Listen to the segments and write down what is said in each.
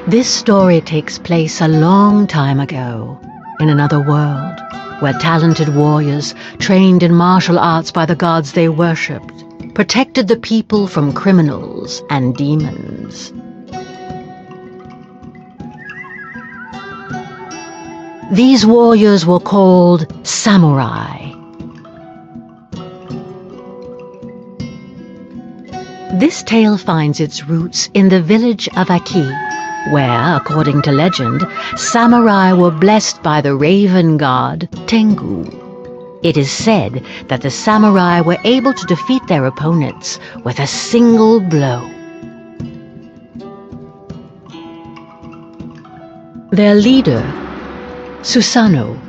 This story takes place a long time ago, in another world, where talented warriors, trained in martial arts by the gods they worshipped, protected the people from criminals and demons. These warriors were called samurai. This tale finds its roots in the village of Aki, where, according to legend, samurai were blessed by the raven god Tengu. It is said that the samurai were able to defeat their opponents with a single blow. Their leader, Susanoo,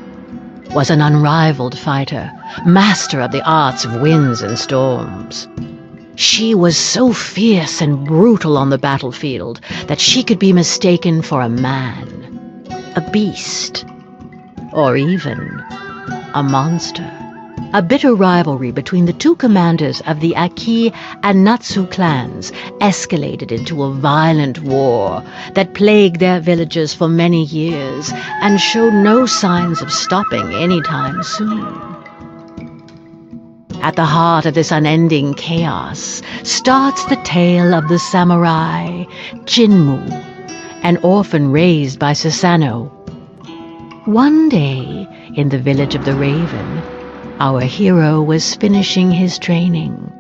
was an unrivaled fighter, master of the arts of winds and storms. She was so fierce and brutal on the battlefield that she could be mistaken for a man, a beast, or even a monster. A bitter rivalry between the two commanders of the Aki and Natsu clans escalated into a violent war that plagued their villages for many years and showed no signs of stopping anytime soon. At the heart of this unending chaos starts the tale of the samurai Jinmu, an orphan raised by Susanoo. One day, in the village of the Raven, our hero was finishing his training.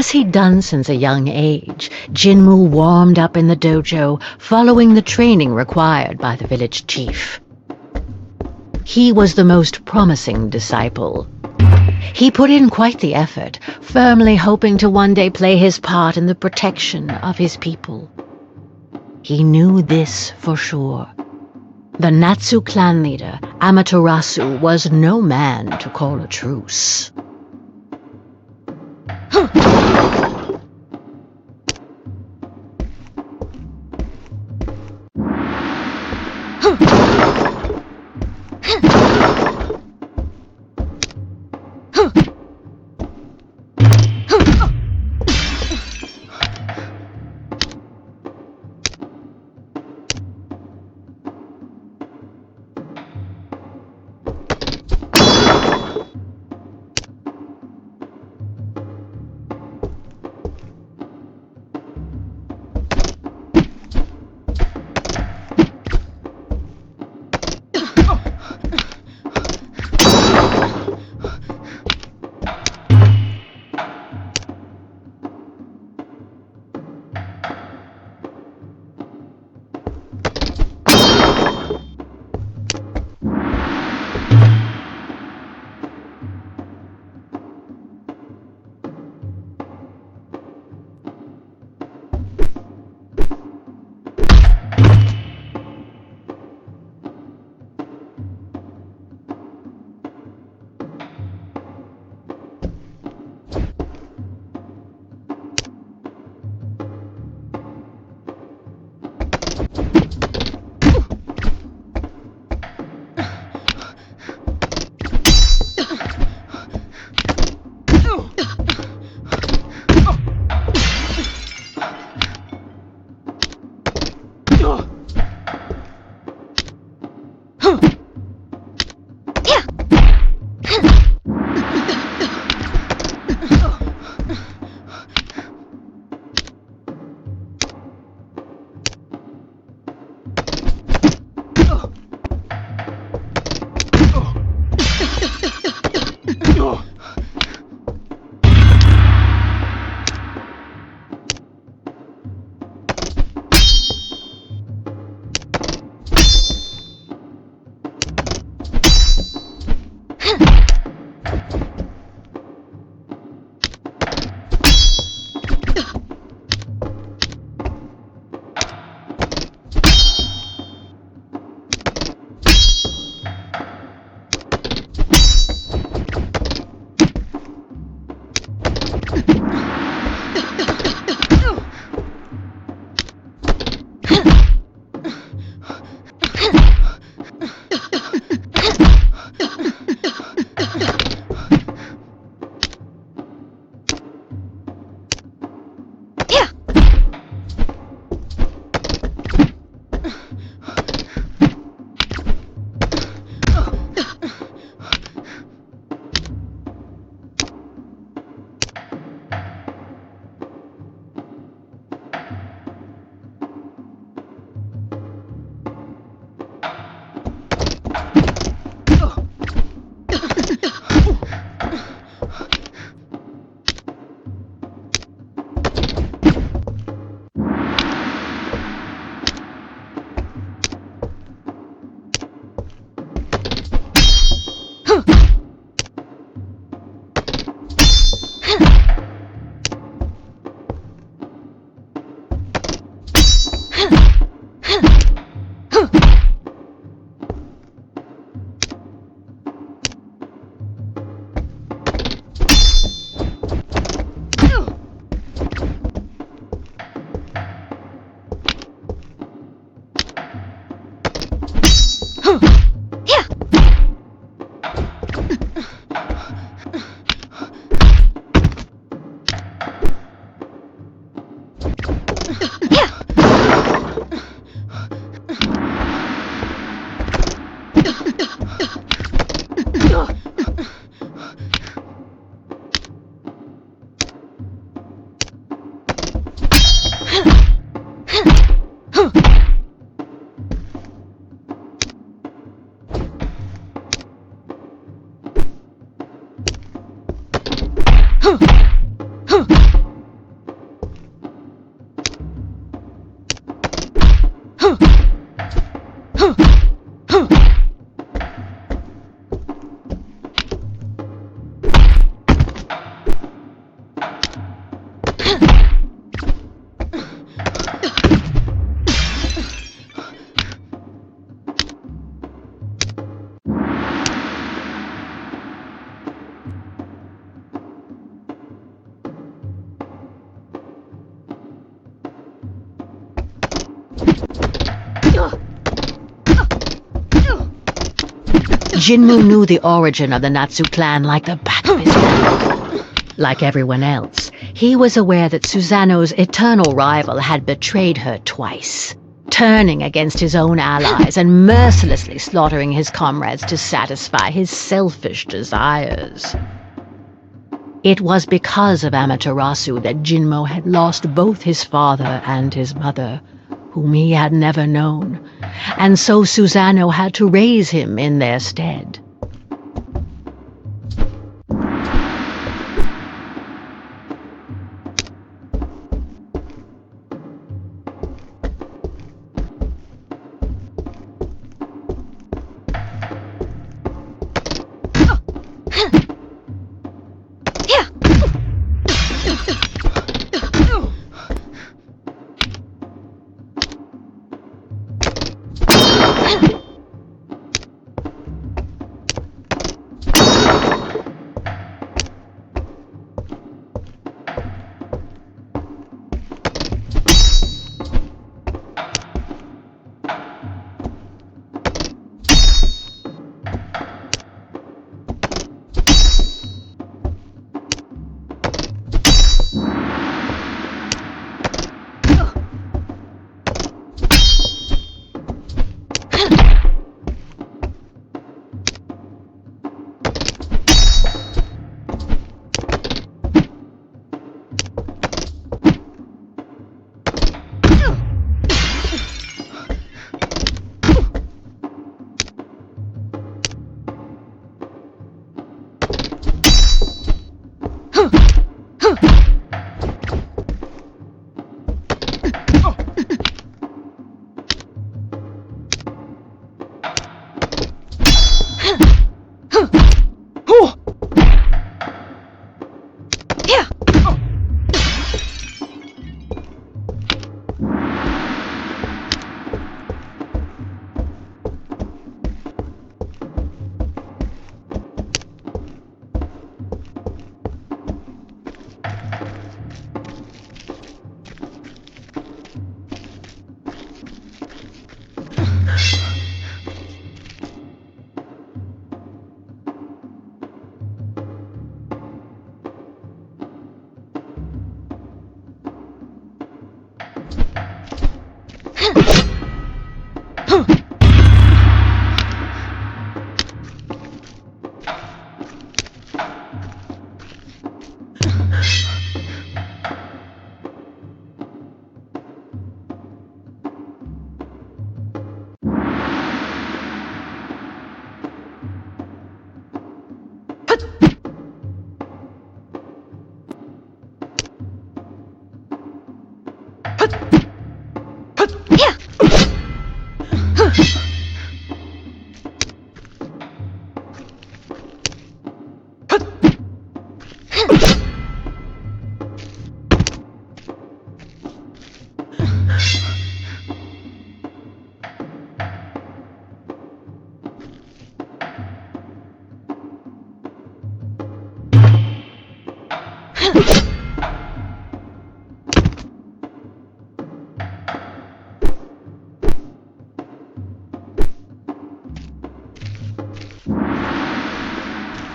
As he'd done since a young age, Jinmu warmed up in the dojo, following the training required by the village chief. He was the most promising disciple. He put in quite the effort, firmly hoping to one day play his part in the protection of his people. He knew this for sure. The Natsu clan leader, Amaterasu, was no man to call a truce. Jinmu knew the origin of the Natsu clan like the back of his hand. Like everyone else, he was aware that Susanoo's eternal rival had betrayed her twice, turning against his own allies and mercilessly slaughtering his comrades to satisfy his selfish desires. It was because of Amaterasu that Jinmo had lost both his father and his mother, whom he had never known, and so Susanoo had to raise him in their stead.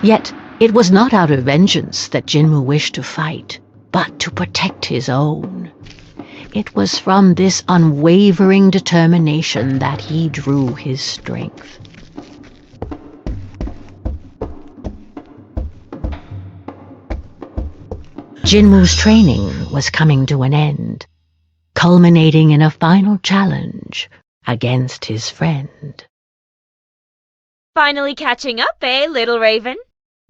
Yet it was not out of vengeance that Jinmu wished to fight, but to protect his own. It was from this unwavering determination that he drew his strength. Jinmu's training was coming to an end, culminating in a final challenge against his friend. Finally catching up, eh, little raven?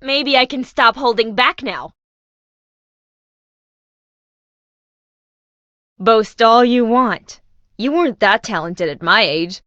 Maybe I can stop holding back now. Boast all you want. You weren't that talented at my age.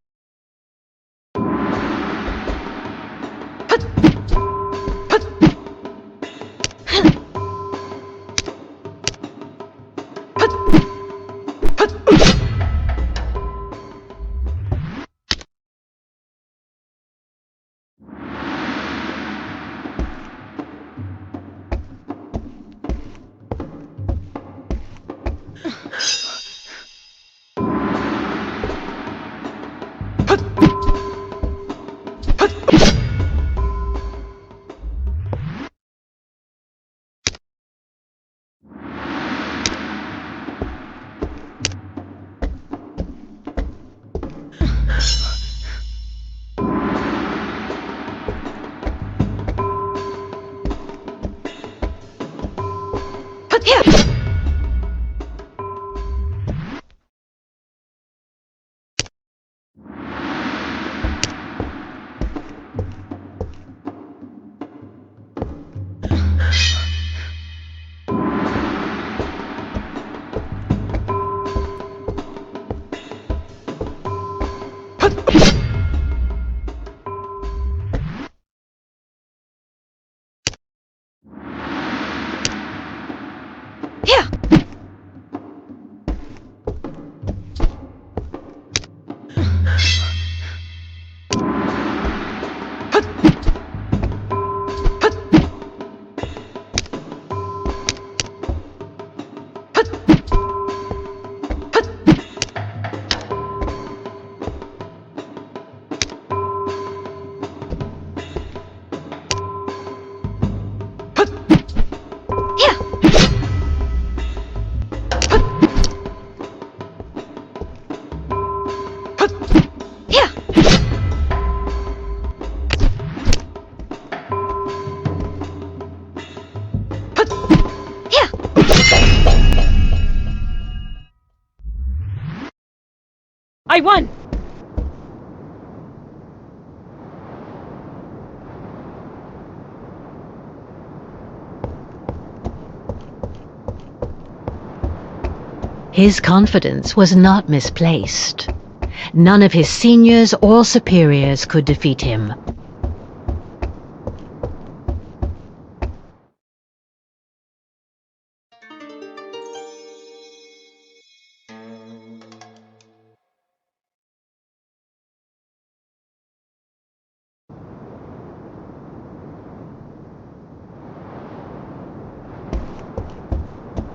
I won! His confidence was not misplaced. None of his seniors or superiors could defeat him.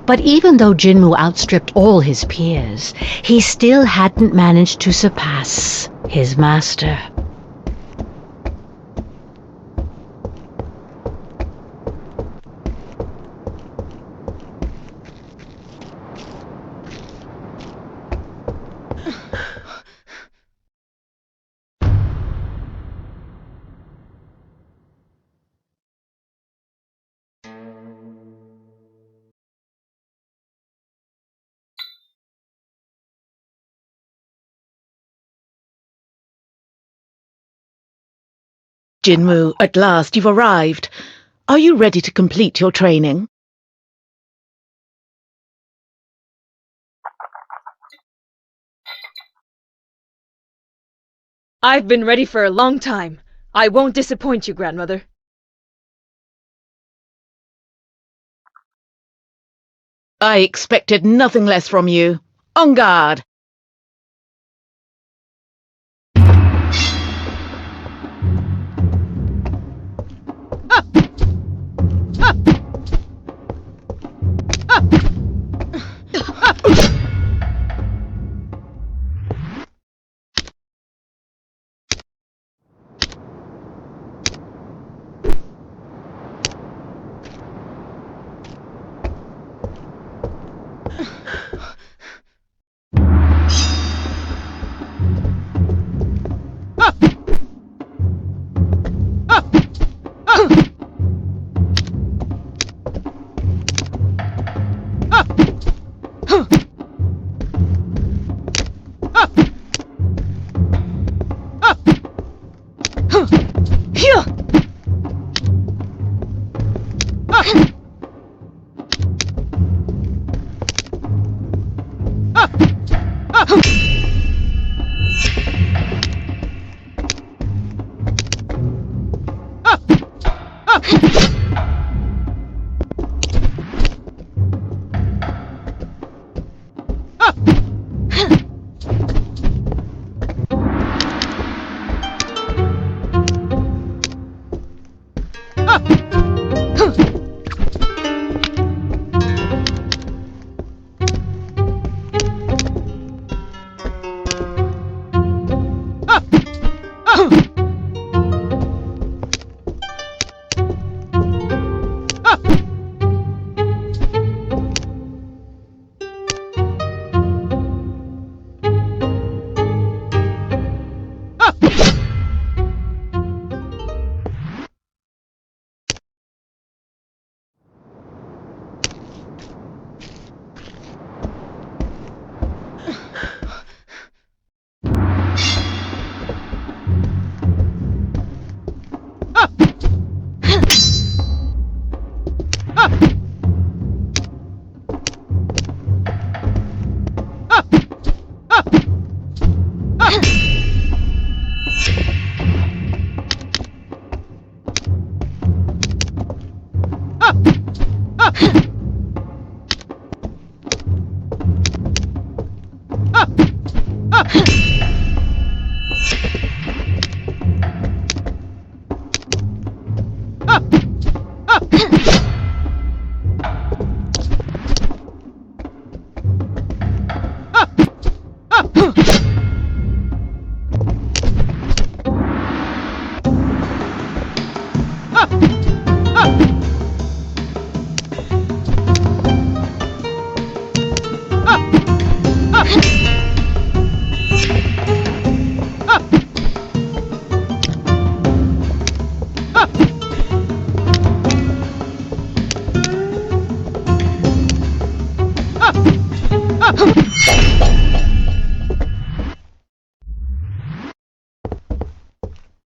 But even though Jinmu outstripped all his peers, he still hadn't managed to surpass his master. Jinmu, at last you've arrived. Are you ready to complete your training? I've been ready for a long time. I won't disappoint you, grandmother. I expected nothing less from you. On guard!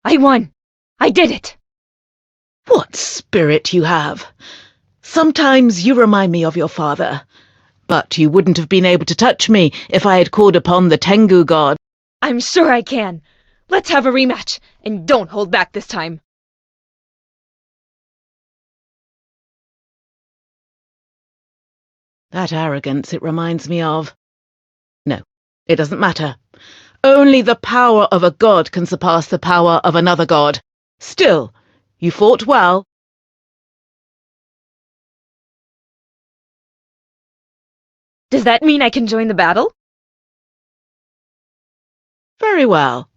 I won! I did it! What spirit you have! Sometimes you remind me of your father, but you wouldn't have been able to touch me if I had called upon the Tengu god. I'm sure I can. Let's have a rematch, and don't hold back this time. That arrogance it reminds me of. No, it doesn't matter. Only the power of a god can surpass the power of another god. Still, you fought well. Does that mean I can join the battle? Very well.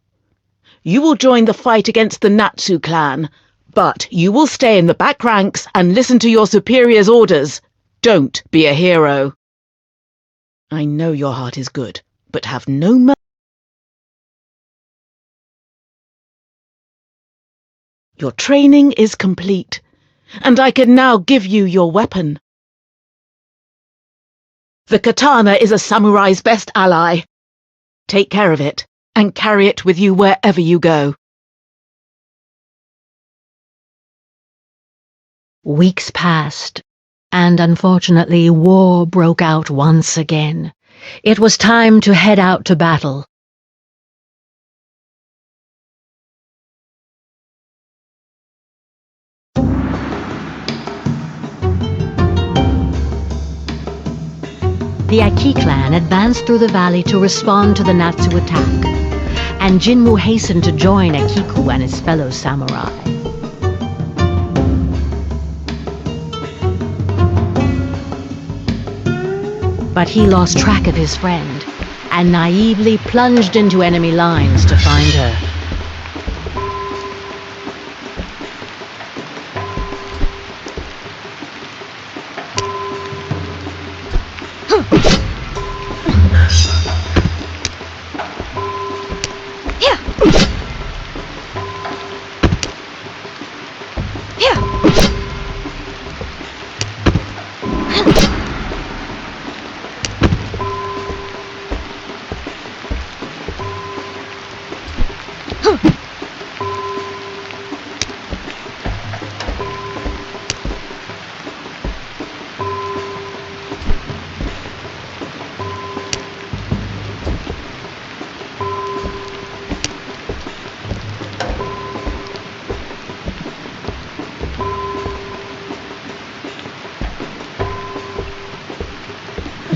You will join the fight against the Natsu clan, but you will stay in the back ranks and listen to your superior's orders. Don't be a hero. I know your heart is good, but have no mercy. Your training is complete, and I can now give you your weapon. The katana is a samurai's best ally. Take care of it, and carry it with you wherever you go. Weeks passed, and unfortunately war broke out once again. It was time to head out to battle. The Aki clan advanced through the valley to respond to the Natsu attack, and Jinmu hastened to join Akiku and his fellow samurai. But he lost track of his friend and naively plunged into enemy lines to find her.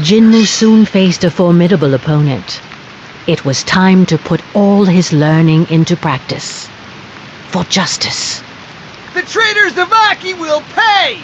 Jinmu soon faced a formidable opponent. It was time to put all his learning into practice. For justice. The traitors of Aki will pay!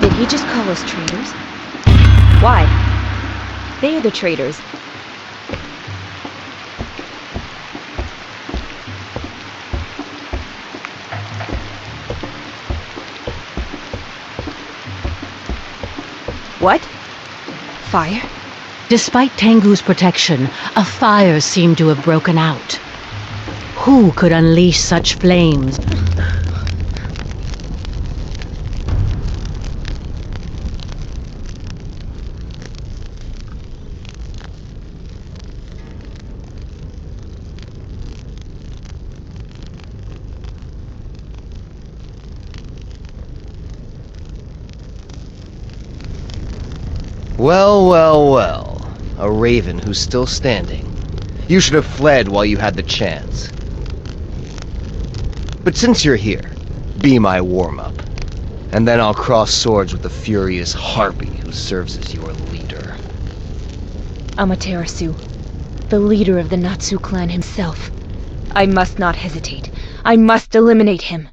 Did he just call us traitors? Why? They're the traitors. What? Fire? Despite Tengu's protection, a fire seemed to have broken out. Who could unleash such flames? Well, well, well. A raven who's still standing. You should have fled while you had the chance. But since you're here, be my warm-up. And then I'll cross swords with the furious harpy who serves as your leader. Amaterasu, the leader of the Natsu clan himself. I must not hesitate. I must eliminate him.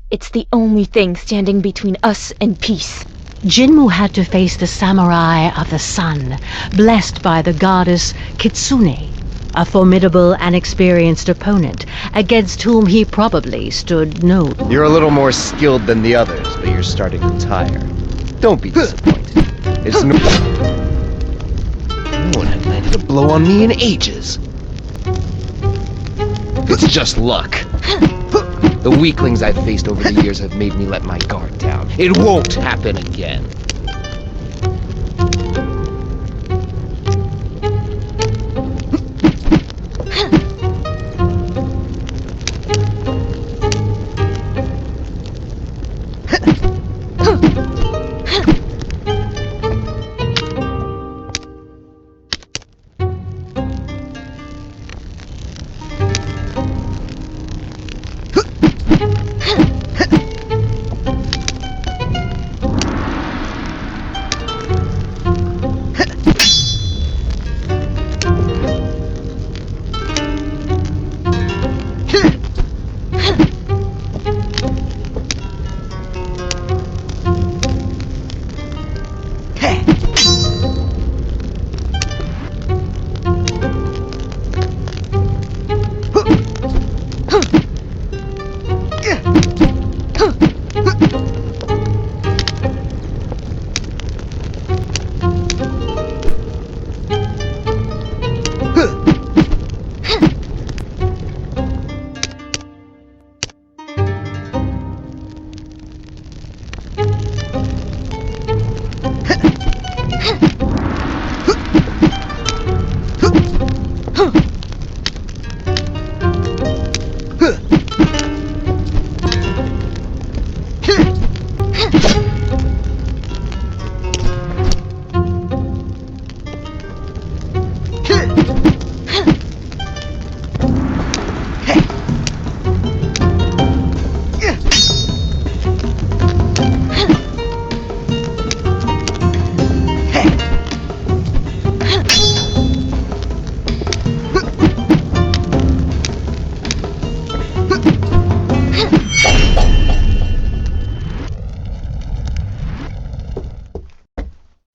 It's the only thing standing between us and peace. Jinmu had to face the samurai of the sun, blessed by the goddess Kitsune, a formidable and experienced opponent against whom he probably stood no. You're a little more skilled than the others, but you're starting to tire. Don't be disappointed. It's no one had landed a blow on me in ages. It's just luck. The weaklings I've faced over the years have made me let my guard down. It won't happen again.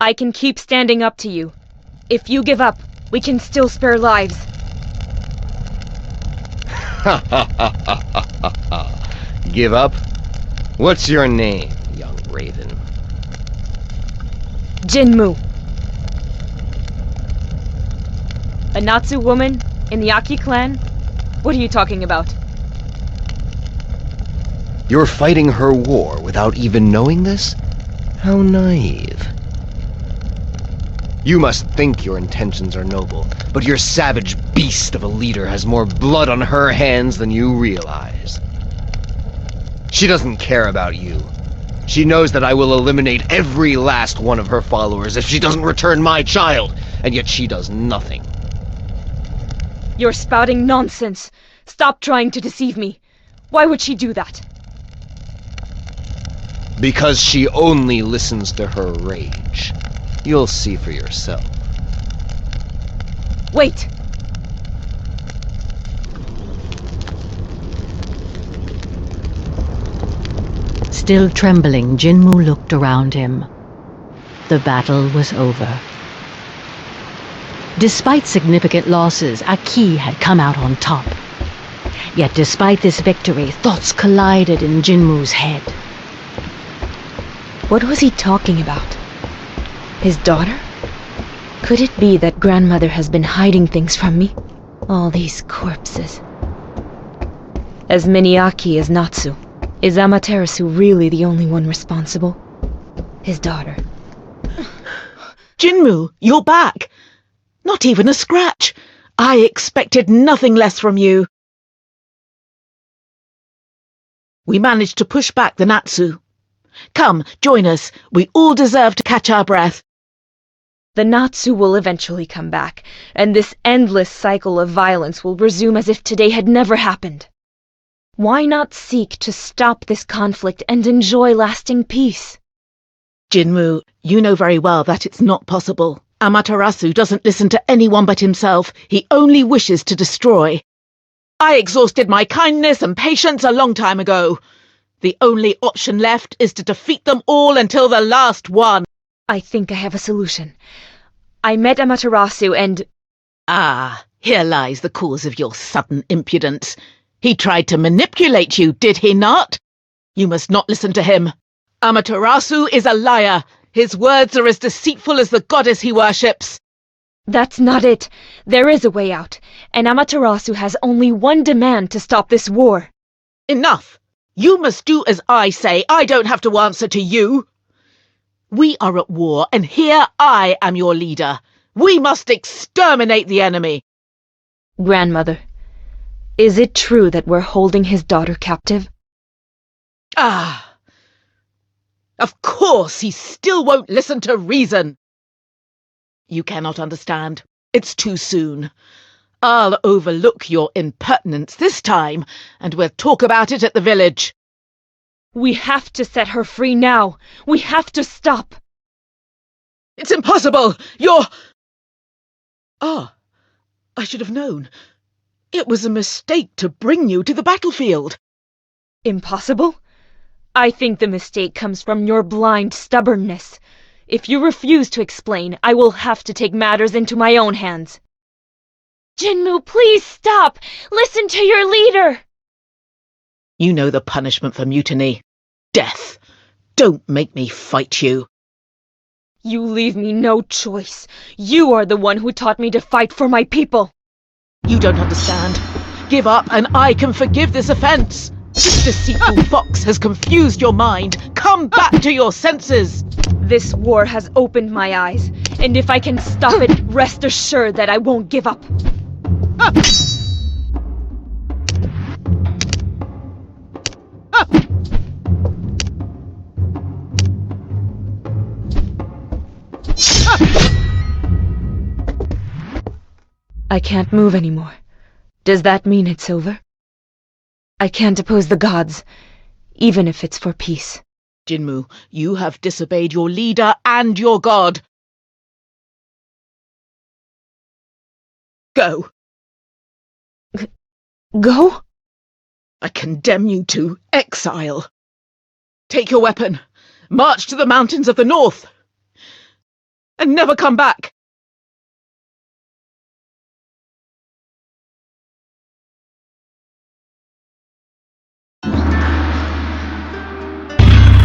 I can keep standing up to you. If you give up, we can still spare lives. Give up? What's your name, young raven? Jinmu. A Natsu woman in the Aki clan? What are you talking about? You're fighting her war without even knowing this? How naive. You must think your intentions are noble, but your savage beast of a leader has more blood on her hands than you realize. She doesn't care about you. She knows that I will eliminate every last one of her followers if she doesn't return my child, and yet she does nothing. You're spouting nonsense. Stop trying to deceive me. Why would she do that? Because she only listens to her rage. You'll see for yourself. Wait! Still trembling, Jinmu looked around him. The battle was over. Despite significant losses, Aki had come out on top. Yet despite this victory, thoughts collided in Jinmu's head. What was he talking about? His daughter? Could it be that grandmother has been hiding things from me? All these corpses. As many Aki as Natsu, is Amaterasu really the only one responsible? His daughter. Jinmu, you're back! Not even a scratch! I expected nothing less from you. We managed to push back the Natsu. Come, join us. We all deserve to catch our breath. The Natsu will eventually come back, and this endless cycle of violence will resume as if today had never happened. Why not seek to stop this conflict and enjoy lasting peace? Jinmu, you know very well that it's not possible. Amaterasu doesn't listen to anyone but himself. He only wishes to destroy. I exhausted my kindness and patience a long time ago. The only option left is to defeat them all until the last one. I think I have a solution. I met Amaterasu and... Ah, here lies the cause of your sudden impudence. He tried to manipulate you, did he not? You must not listen to him. Amaterasu is a liar. His words are as deceitful as the goddess he worships. That's not it. There is a way out, and Amaterasu has only one demand to stop this war. Enough! You must do as I say. I don't have to answer to you. We are at war, and here I am your leader. We must exterminate the enemy. Grandmother, is it true that we're holding his daughter captive? Ah! Of course he still won't listen to reason. You cannot understand. It's too soon. I'll overlook your impertinence this time, and we'll talk about it at the village. We have to set her free now. We have to stop. It's impossible! You're... Ah, I should have known. It was a mistake to bring you to the battlefield. Impossible? I think the mistake comes from your blind stubbornness. If you refuse to explain, I will have to take matters into my own hands. Jinmu, please stop! Listen to your leader! You know the punishment for mutiny. Death. Don't make me fight you. You leave me no choice. You are the one who taught me to fight for my people. You don't understand. Give up and I can forgive this offense. This deceitful fox has confused your mind. Come back to your senses. This war has opened my eyes, and if I can stop it, rest assured that I won't give up. I can't move anymore. Does that mean it's over? I can't oppose the gods, even if it's for peace. Jinmu, you have disobeyed your leader and your god. Go. Go? I condemn you to exile. Take your weapon. March to the mountains of the north. and never come back.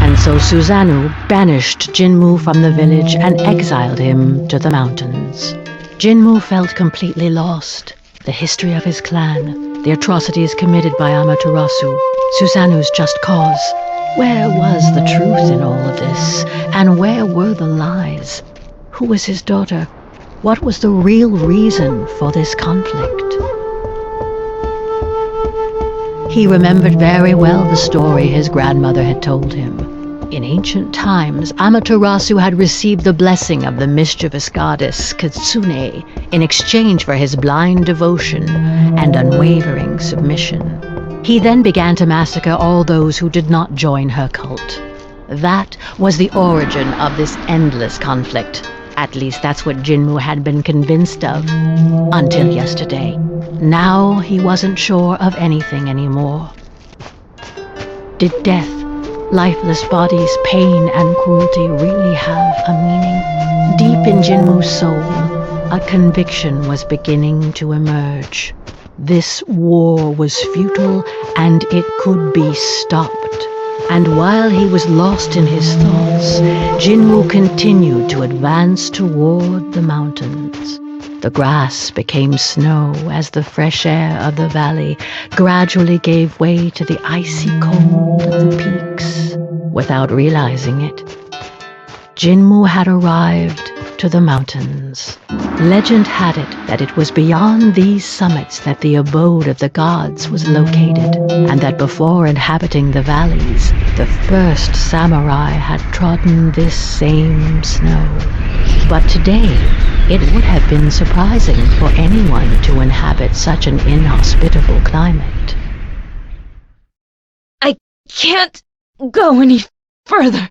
And so Susanoo banished Jinmu from the village and exiled him to the mountains. Jinmu felt completely lost. The history of his clan, the atrocities committed by Amaterasu, Susanoo's just cause. Where was the truth in all of this? And where were the lies? Who was his daughter? What was the real reason for this conflict? He remembered very well the story his grandmother had told him. In ancient times, Amaterasu had received the blessing of the mischievous goddess Kitsune in exchange for his blind devotion and unwavering submission. He then began to massacre all those who did not join her cult. That was the origin of this endless conflict. At least that's what Jinmu had been convinced of, until yesterday. Now he wasn't sure of anything anymore. Did death, lifeless bodies, pain, and cruelty really have a meaning? Deep in Jinmu's soul, a conviction was beginning to emerge. This war was futile, and it could be stopped. And while he was lost in his thoughts, Jinmu continued to advance toward the mountains. The grass became snow as the fresh air of the valley gradually gave way to the icy cold of the peaks. Without realizing it, Jinmu had arrived to the mountains. Legend had it that it was beyond these summits that the abode of the gods was located, and that before inhabiting the valleys, the first samurai had trodden this same snow. But today, it would have been surprising for anyone to inhabit such an inhospitable climate. I can't go any further.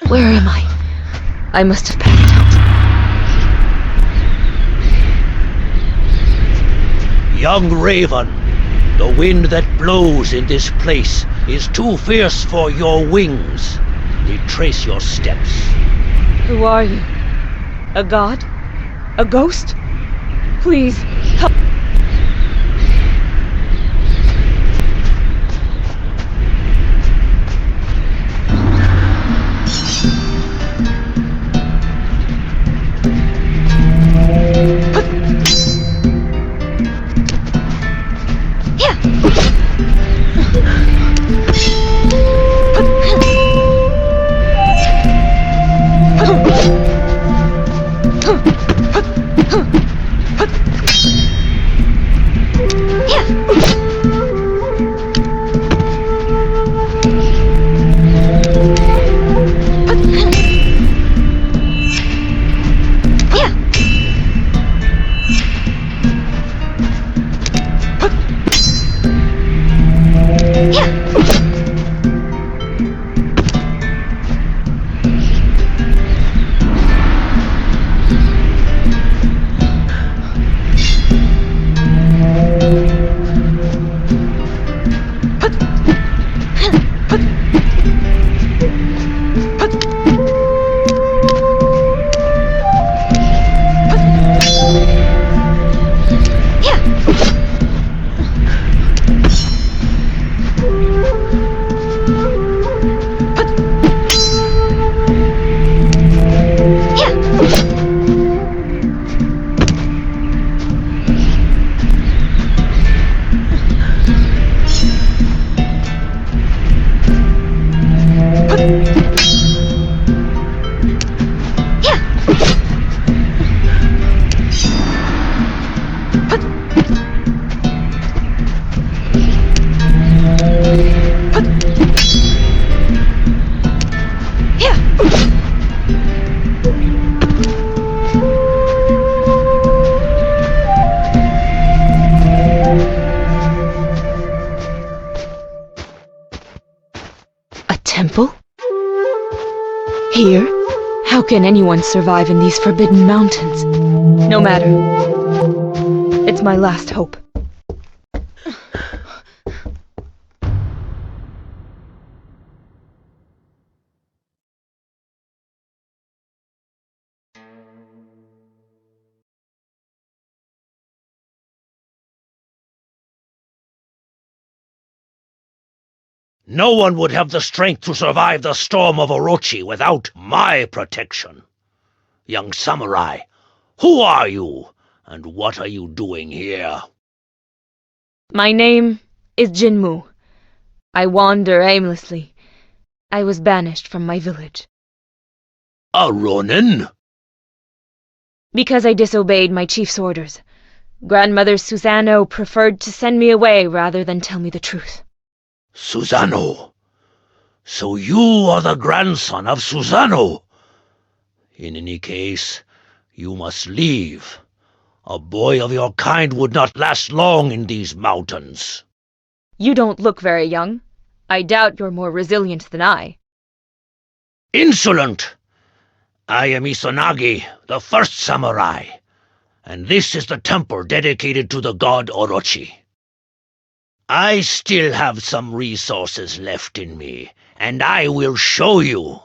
Where am I? I must have passed out. Young Raven, the wind that blows in this place is too fierce for your wings. Retrace your steps. Who are you? A god? A ghost? Please, help. How can anyone survive in these forbidden mountains? No matter. It's my last hope. No one would have the strength to survive the storm of Orochi without my protection. Young samurai, who are you, and what are you doing here? My name is Jinmu. I wander aimlessly. I was banished from my village. A ronin? Because I disobeyed my chief's orders. Grandmother Susanoo preferred to send me away rather than tell me the truth. Susanoo? So you are the grandson of Susanoo? In any case, you must leave. A boy of your kind would not last long in these mountains. You don't look very young. I doubt you're more resilient than I. Insolent! I am Izanagi, the first samurai, and this is the temple dedicated to the god Orochi. I still have some resources left in me, and I will show you.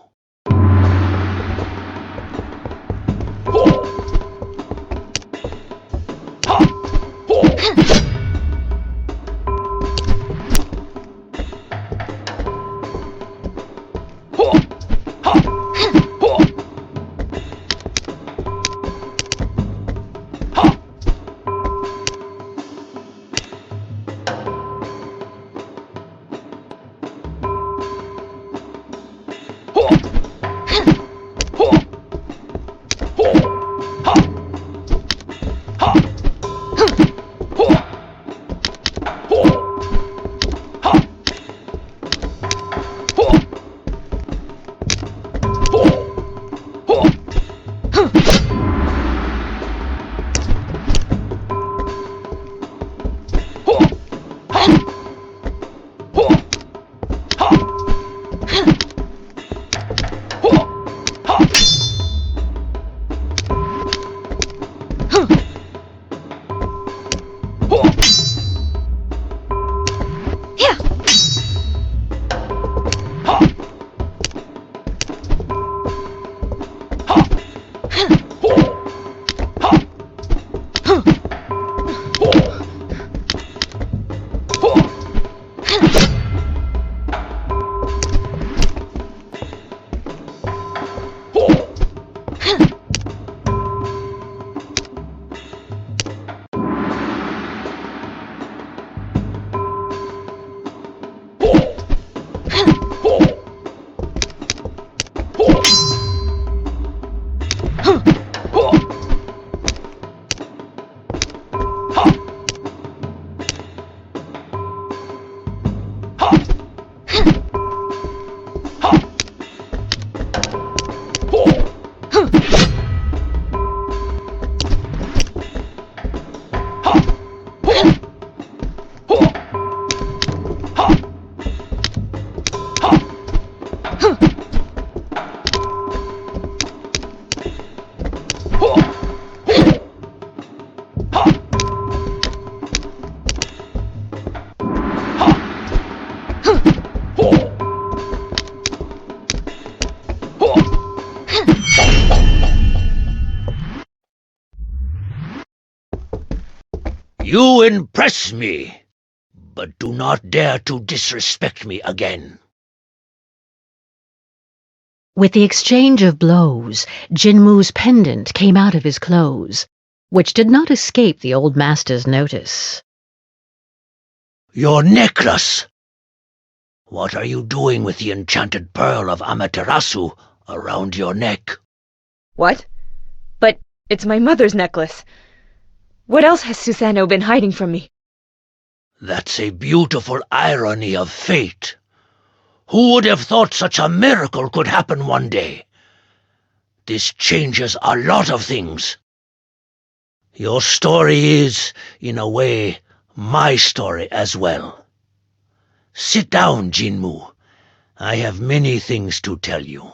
You impress me, but do not dare to disrespect me again. With the exchange of blows, Jinmu's pendant came out of his clothes, which did not escape the old master's notice. Your necklace! What are you doing with the enchanted pearl of Amaterasu around your neck? What? But it's my mother's necklace. What else has Susanoo been hiding from me? That's a beautiful irony of fate. Who would have thought such a miracle could happen one day? This changes a lot of things. Your story is, in a way, my story as well. Sit down, Jinmu. I have many things to tell you.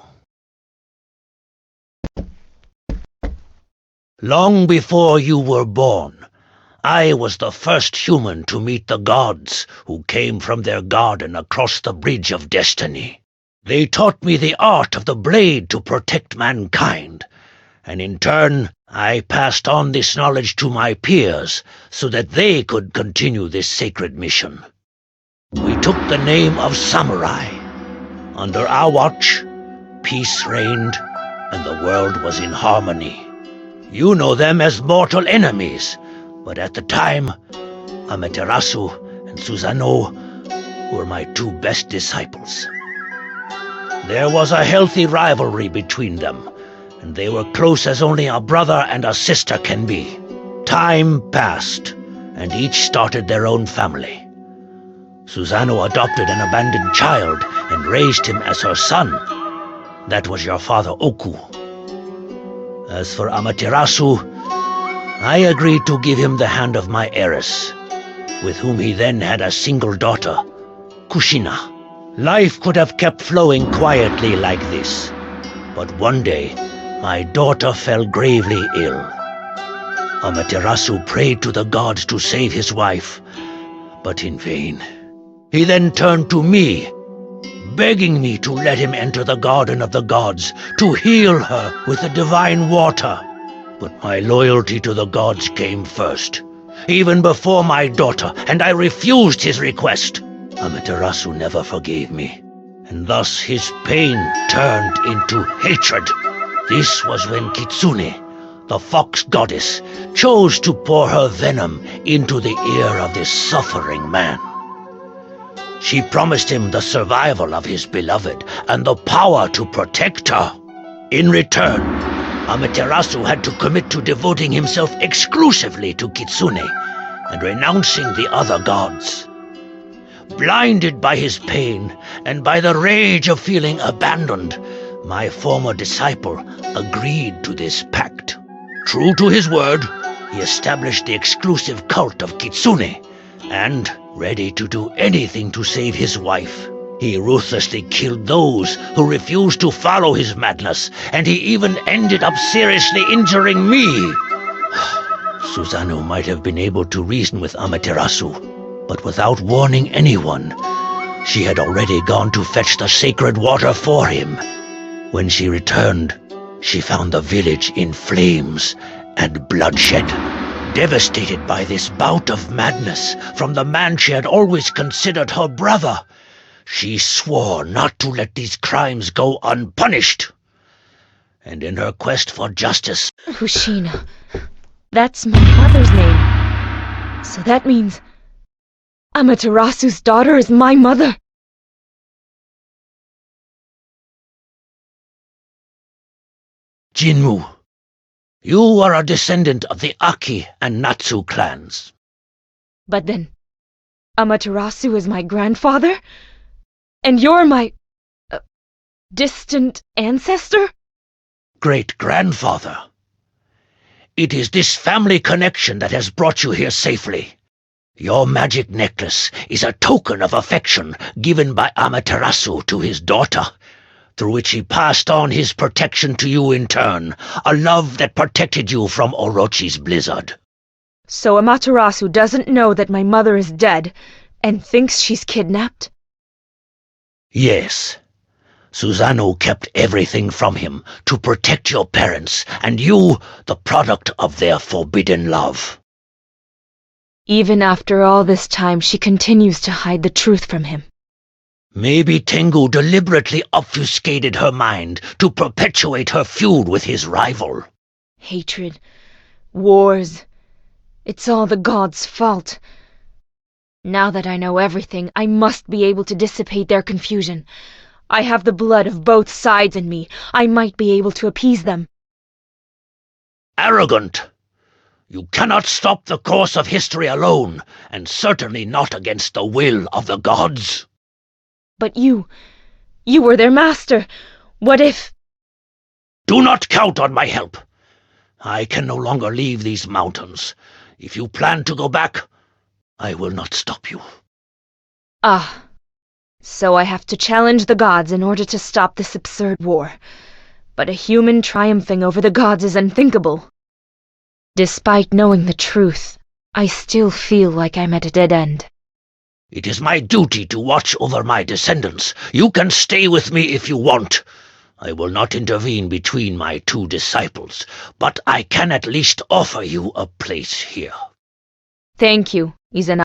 Long before you were born, I was the first human to meet the gods who came from their garden across the Bridge of Destiny. They taught me the art of the blade to protect mankind, and in turn I passed on this knowledge to my peers so that they could continue this sacred mission. We took the name of Samurai. Under our watch, peace reigned, and the world was in harmony. You know them as mortal enemies, but at the time, Amaterasu and Susanoo were my two best disciples. There was a healthy rivalry between them, and they were close as only a brother and a sister can be. Time passed, and each started their own family. Susanoo adopted an abandoned child and raised him as her son. That was your father Oku. As for Amaterasu, I agreed to give him the hand of my heiress, with whom he then had a single daughter, Kushina. Life could have kept flowing quietly like this, but one day my daughter fell gravely ill. Amaterasu prayed to the gods to save his wife, but in vain. He then turned to me, begging me to let him enter the garden of the gods to heal her with the divine water. But my loyalty to the gods came first, even before my daughter, and I refused his request. Amaterasu never forgave me, and thus his pain turned into hatred. This was when Kitsune, the fox goddess, chose to pour her venom into the ear of this suffering man. She promised him the survival of his beloved and the power to protect her. In return, Amaterasu had to commit to devoting himself exclusively to Kitsune and renouncing the other gods. Blinded by his pain and by the rage of feeling abandoned, my former disciple agreed to this pact. True to his word, he established the exclusive cult of Kitsune, and, ready to do anything to save his wife, he ruthlessly killed those who refused to follow his madness, and he even ended up seriously injuring me. Susanoo might have been able to reason with Amaterasu, but without warning anyone, she had already gone to fetch the sacred water for him. When she returned, she found the village in flames and bloodshed. Devastated by this bout of madness from the man she had always considered her brother, she swore not to let these crimes go unpunished. And in her quest for justice... Kushina. That's my mother's name. So that means Amaterasu's daughter is my mother. Jinmu, you are a descendant of the Aki and Natsu clans. But then, Amaterasu is my grandfather? And you're my... distant ancestor? Great-grandfather. It is this family connection that has brought you here safely. Your magic necklace is a token of affection given by Amaterasu to his daughter, through which he passed on his protection to you in turn, a love that protected you from Orochi's blizzard. So Amaterasu doesn't know that my mother is dead, and thinks she's kidnapped? Yes. Susanoo kept everything from him to protect your parents, and you, the product of their forbidden love. Even after all this time, she continues to hide the truth from him. Maybe Tengu deliberately obfuscated her mind to perpetuate her feud with his rival. Hatred, wars, it's all the gods' fault. Now that I know everything, I must be able to dissipate their confusion. I have the blood of both sides in me. I might be able to appease them. Arrogant! You cannot stop the course of history alone, and certainly not against the will of the gods. But you were their master. What if... Do not count on my help. I can no longer leave these mountains. If you plan to go back, I will not stop you. Ah, so I have to challenge the gods in order to stop this absurd war. But a human triumphing over the gods is unthinkable. Despite knowing the truth, I still feel like I'm at a dead end. It is my duty to watch over my descendants. You can stay with me if you want. I will not intervene between my two disciples, but I can at least offer you a place here. Thank you, Izanagi.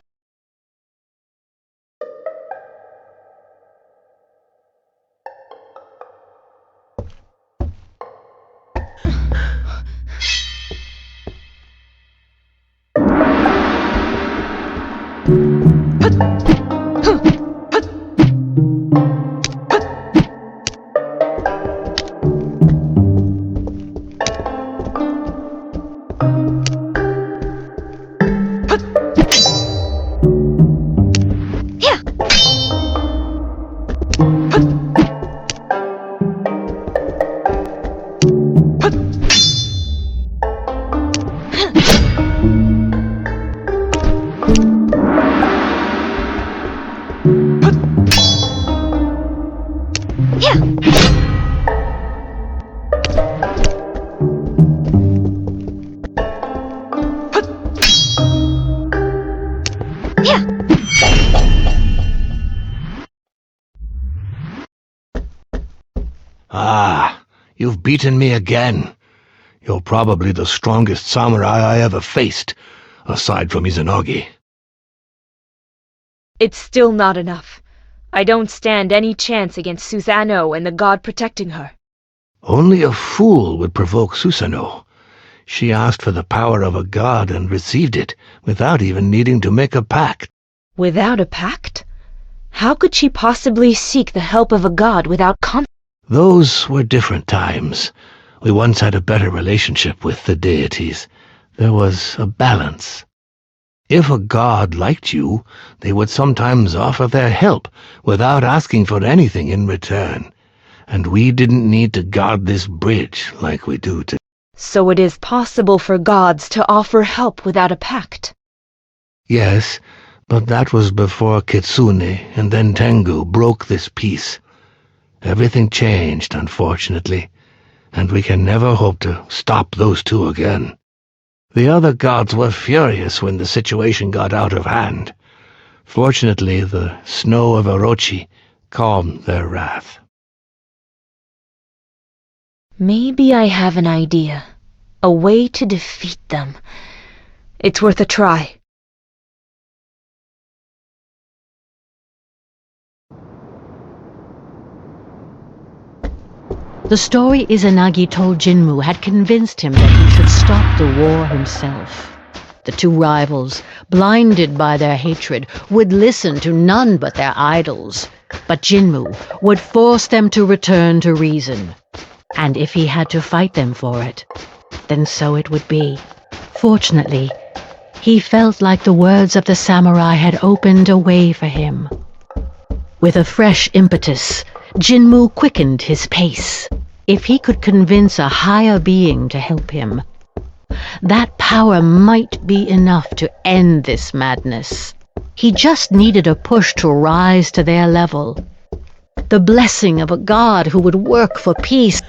Ah, you've beaten me again. You're probably the strongest samurai I ever faced, aside from Izanagi. It's still not enough. I don't stand any chance against Susanoo and the god protecting her. Only a fool would provoke Susanoo. She asked for the power of a god and received it, without even needing to make a pact. Without a pact? How could she possibly seek the help of a god without Those were different times. We once had a better relationship with the deities. There was a balance. If a god liked you, they would sometimes offer their help without asking for anything in return. And we didn't need to guard this bridge like we do today. So it is possible for gods to offer help without a pact? Yes, but that was before Kitsune and then Tengu broke this peace. Everything changed, unfortunately, and we can never hope to stop those two again. The other gods were furious when the situation got out of hand. Fortunately, the snow of Orochi calmed their wrath. Maybe I have an idea. A way to defeat them. It's worth a try. The story Izanagi told Jinmu had convinced him that he should stop the war himself. The two rivals, blinded by their hatred, would listen to none but their idols. But Jinmu would force them to return to reason. And if he had to fight them for it, then so it would be. Fortunately, he felt like the words of the samurai had opened a way for him. With a fresh impetus, Jinmu quickened his pace. If he could convince a higher being to help him, that power might be enough to end this madness. He just needed a push to rise to their level. The blessing of a god who would work for peace.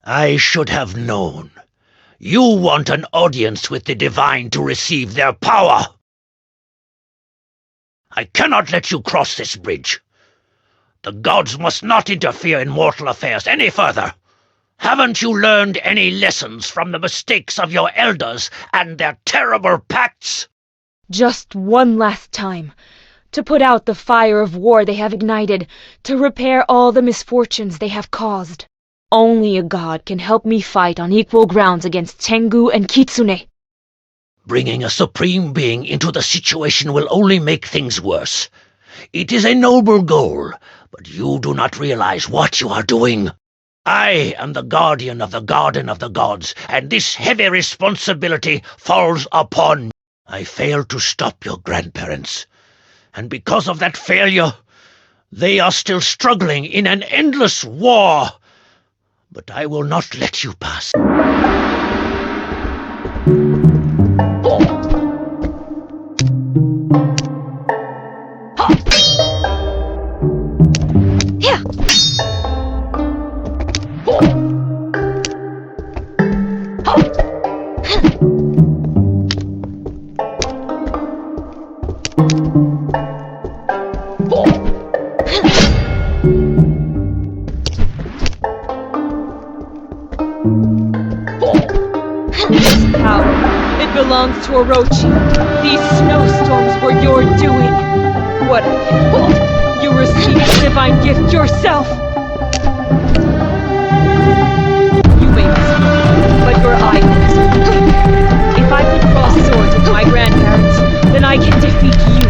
I should have known. You want an audience with the divine to receive their power. I cannot let you cross this bridge. The gods must not interfere in mortal affairs any further. Haven't you learned any lessons from the mistakes of your elders and their terrible pacts? Just one last time. To put out the fire of war they have ignited. To repair all the misfortunes they have caused. Only a god can help me fight on equal grounds against Tengu and Kitsune. Bringing a supreme being into the situation will only make things worse. It is a noble goal, but you do not realize what you are doing. I am the guardian of the Garden of the Gods, and this heavy responsibility falls upon me. I failed to stop your grandparents, and because of that failure, they are still struggling in an endless war. But I will not let you pass. Yeah. belongs to Orochi. These snowstorms were your doing. What a gift. You received the divine gift yourself. You may be strong, but your eye is weak. If I can cross swords with my grandparents, then I can defeat you.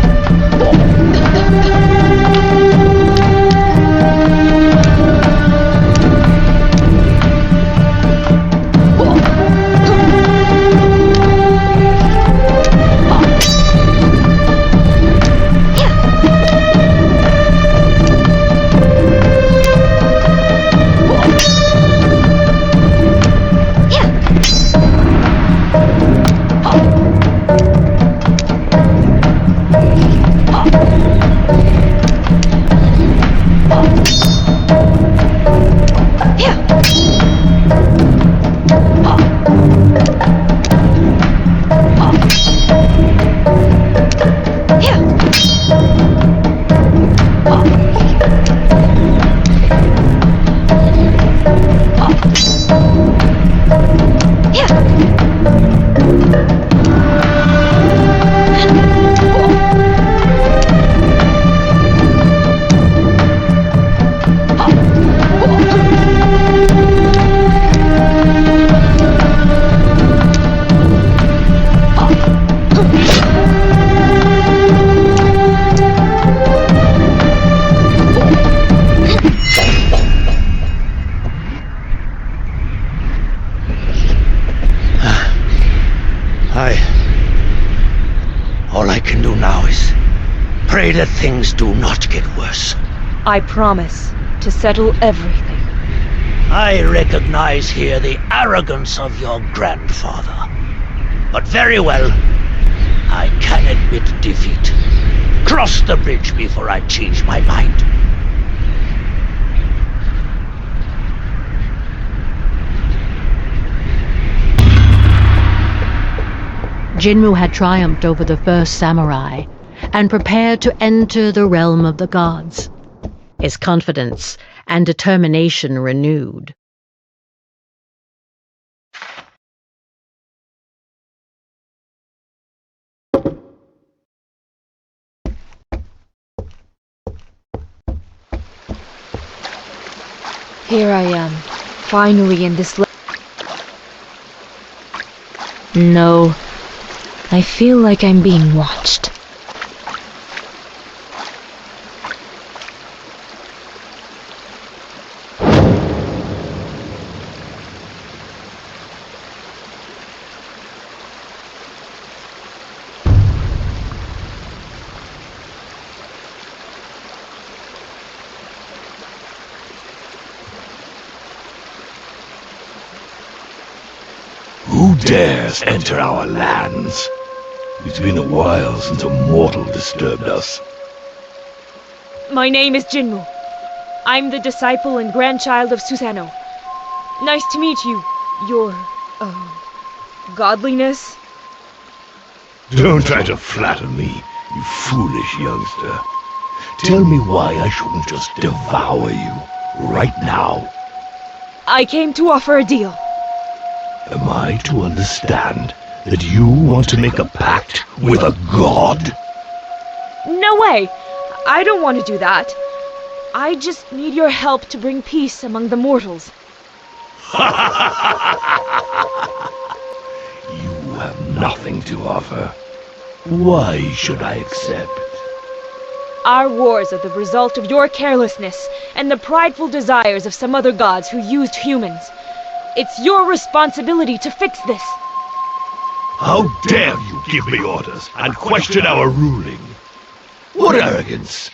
All I can do now is pray that things do not get worse. I promise to settle everything. I recognize here the arrogance of your grandfather. But very well, I can admit defeat. Cross the bridge before I change my mind. Jinmu had triumphed over the first samurai and prepared to enter the realm of the gods, his confidence and determination renewed. Here I am, finally in this No, I feel like I'm being watched. Who dares enter our lands? It's been a while since a mortal disturbed us. My name is Jinmu. I'm the disciple and grandchild of Susanoo. Nice to meet you, your, godliness. Don't try to flatter me, you foolish youngster. Tell me why I shouldn't just devour you, right now. I came to offer a deal. Am I to understand that you want to make a pact with a god? No way! I don't want to do that. I just need your help to bring peace among the mortals. You have nothing to offer. Why should I accept? Our wars are the result of your carelessness and the prideful desires of some other gods who used humans. It's your responsibility to fix this. How dare you give me orders and question our ruling? What arrogance!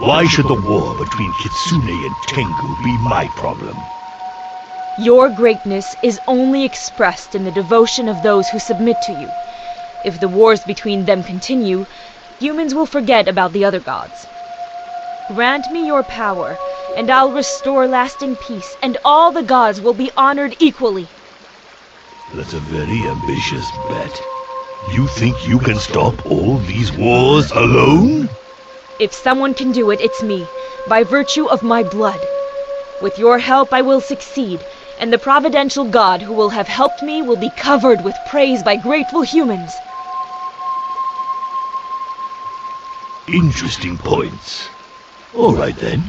Why should the war between Kitsune and Tengu be my problem? Your greatness is only expressed in the devotion of those who submit to you. If the wars between them continue, humans will forget about the other gods. Grant me your power, and I'll restore lasting peace, and all the gods will be honored equally. That's a very ambitious bet. You think you can stop all these wars alone? If someone can do it, it's me, by virtue of my blood. With your help, I will succeed, and the providential god who will have helped me will be covered with praise by grateful humans. Interesting points. All right then,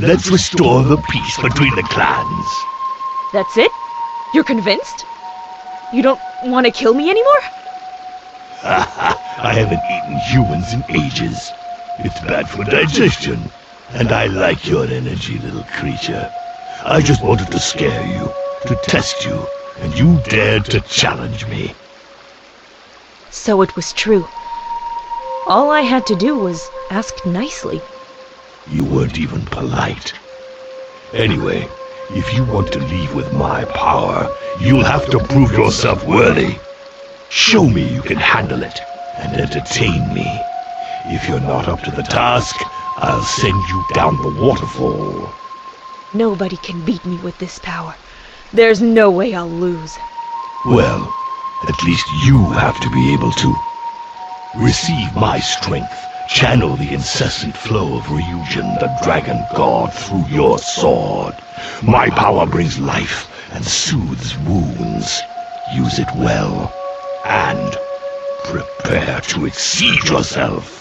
let's restore the peace between the clans. That's it? You're convinced? You don't want to kill me anymore? I haven't eaten humans in ages. It's bad for digestion. And I like your energy, little creature. I just wanted to scare you, to test you, and you dared to challenge me. So it was true. All I had to do was ask nicely. You weren't even polite. Anyway, if you want to leave with my power, you'll have to prove yourself worthy. Show me you can handle it, and entertain me. If you're not up to the task, I'll send you down the waterfall. Nobody can beat me with this power. There's no way I'll lose. Well, at least you have to be able to. Receive my strength. Channel the incessant flow of Ryujin, the dragon god, through your sword. My power brings life and soothes wounds. Use it well, and prepare to exceed yourself.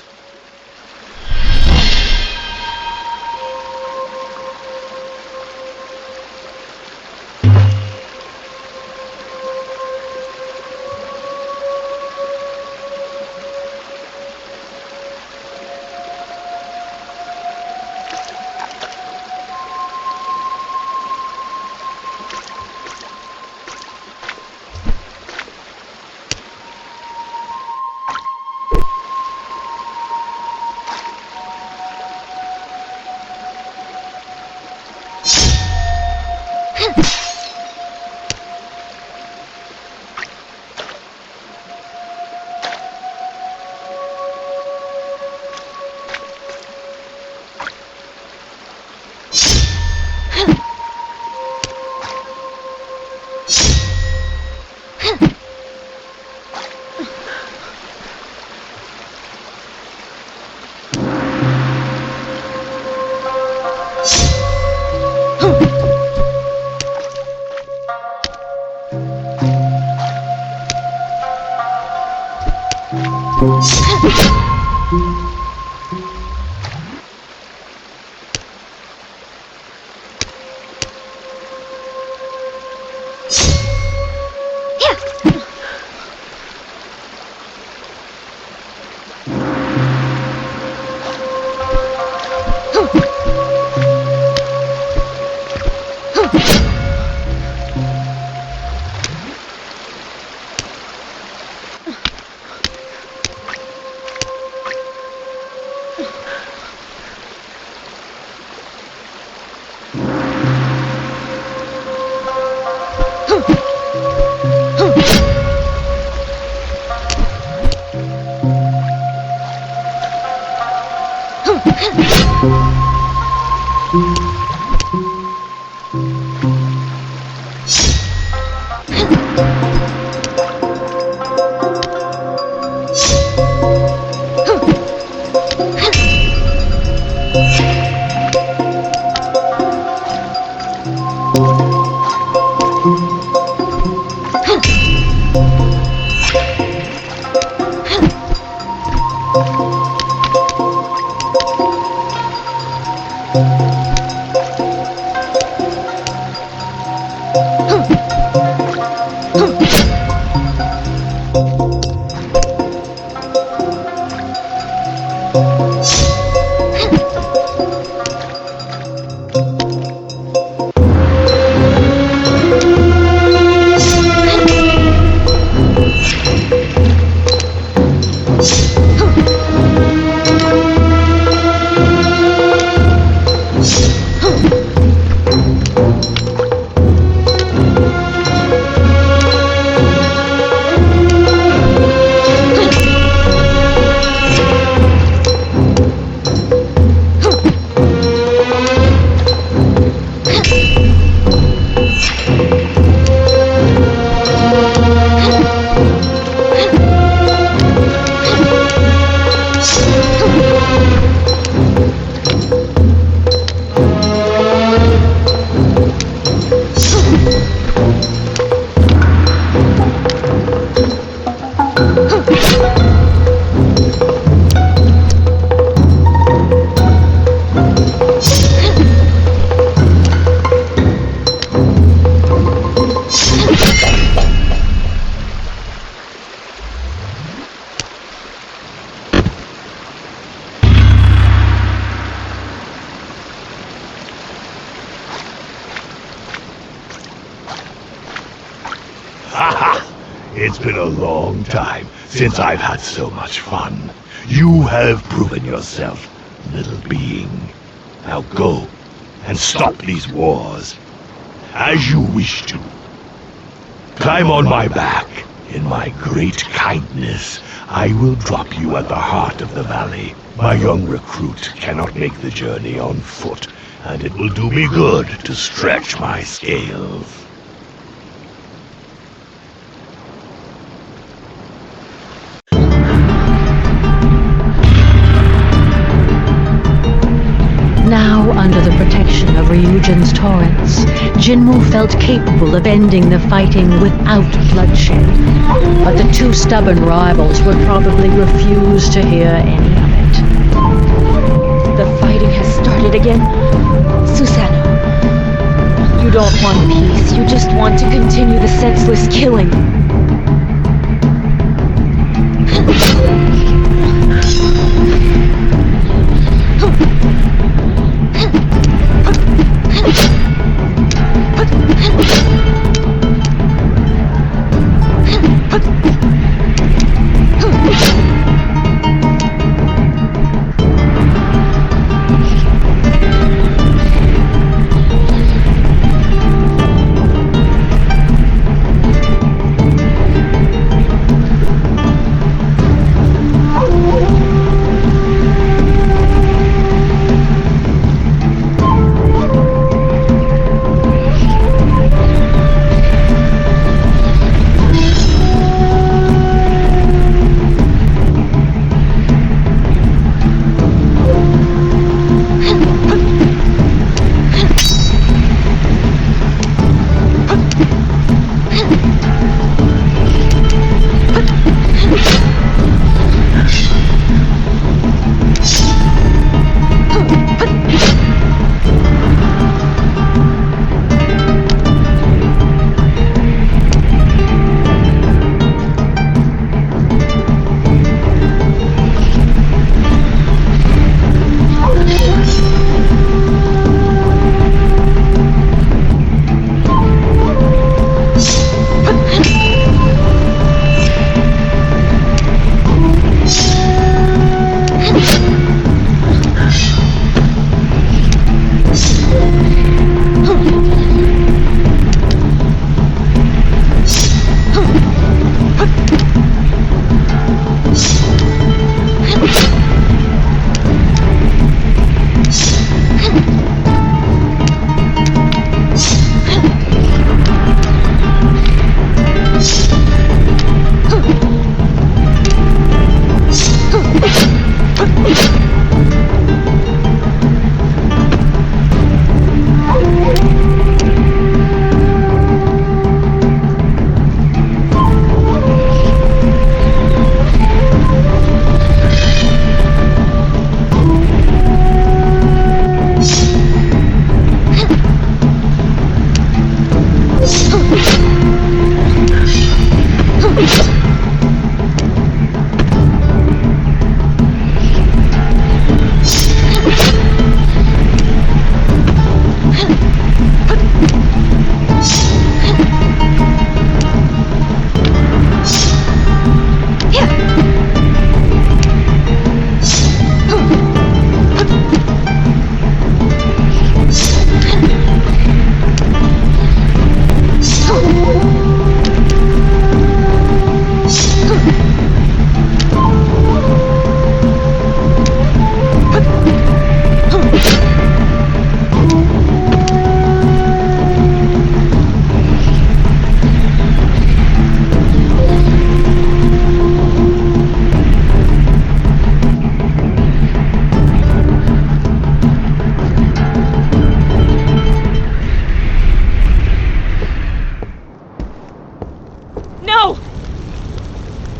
It's been a long time since I've had so much fun. You have proven yourself, little being. Now go and stop these wars, as you wish to. Climb on my back. In my great kindness, I will drop you at the heart of the valley. My young recruit cannot make the journey on foot, and it will do me good to stretch my scales. Now, under the protection of Ryujin's torrents, Jinmu felt capable of ending the fighting without bloodshed. But the two stubborn rivals would probably refuse to hear any of it. The fighting has started again. Susanoo, you don't want peace. You just want to continue the senseless killing.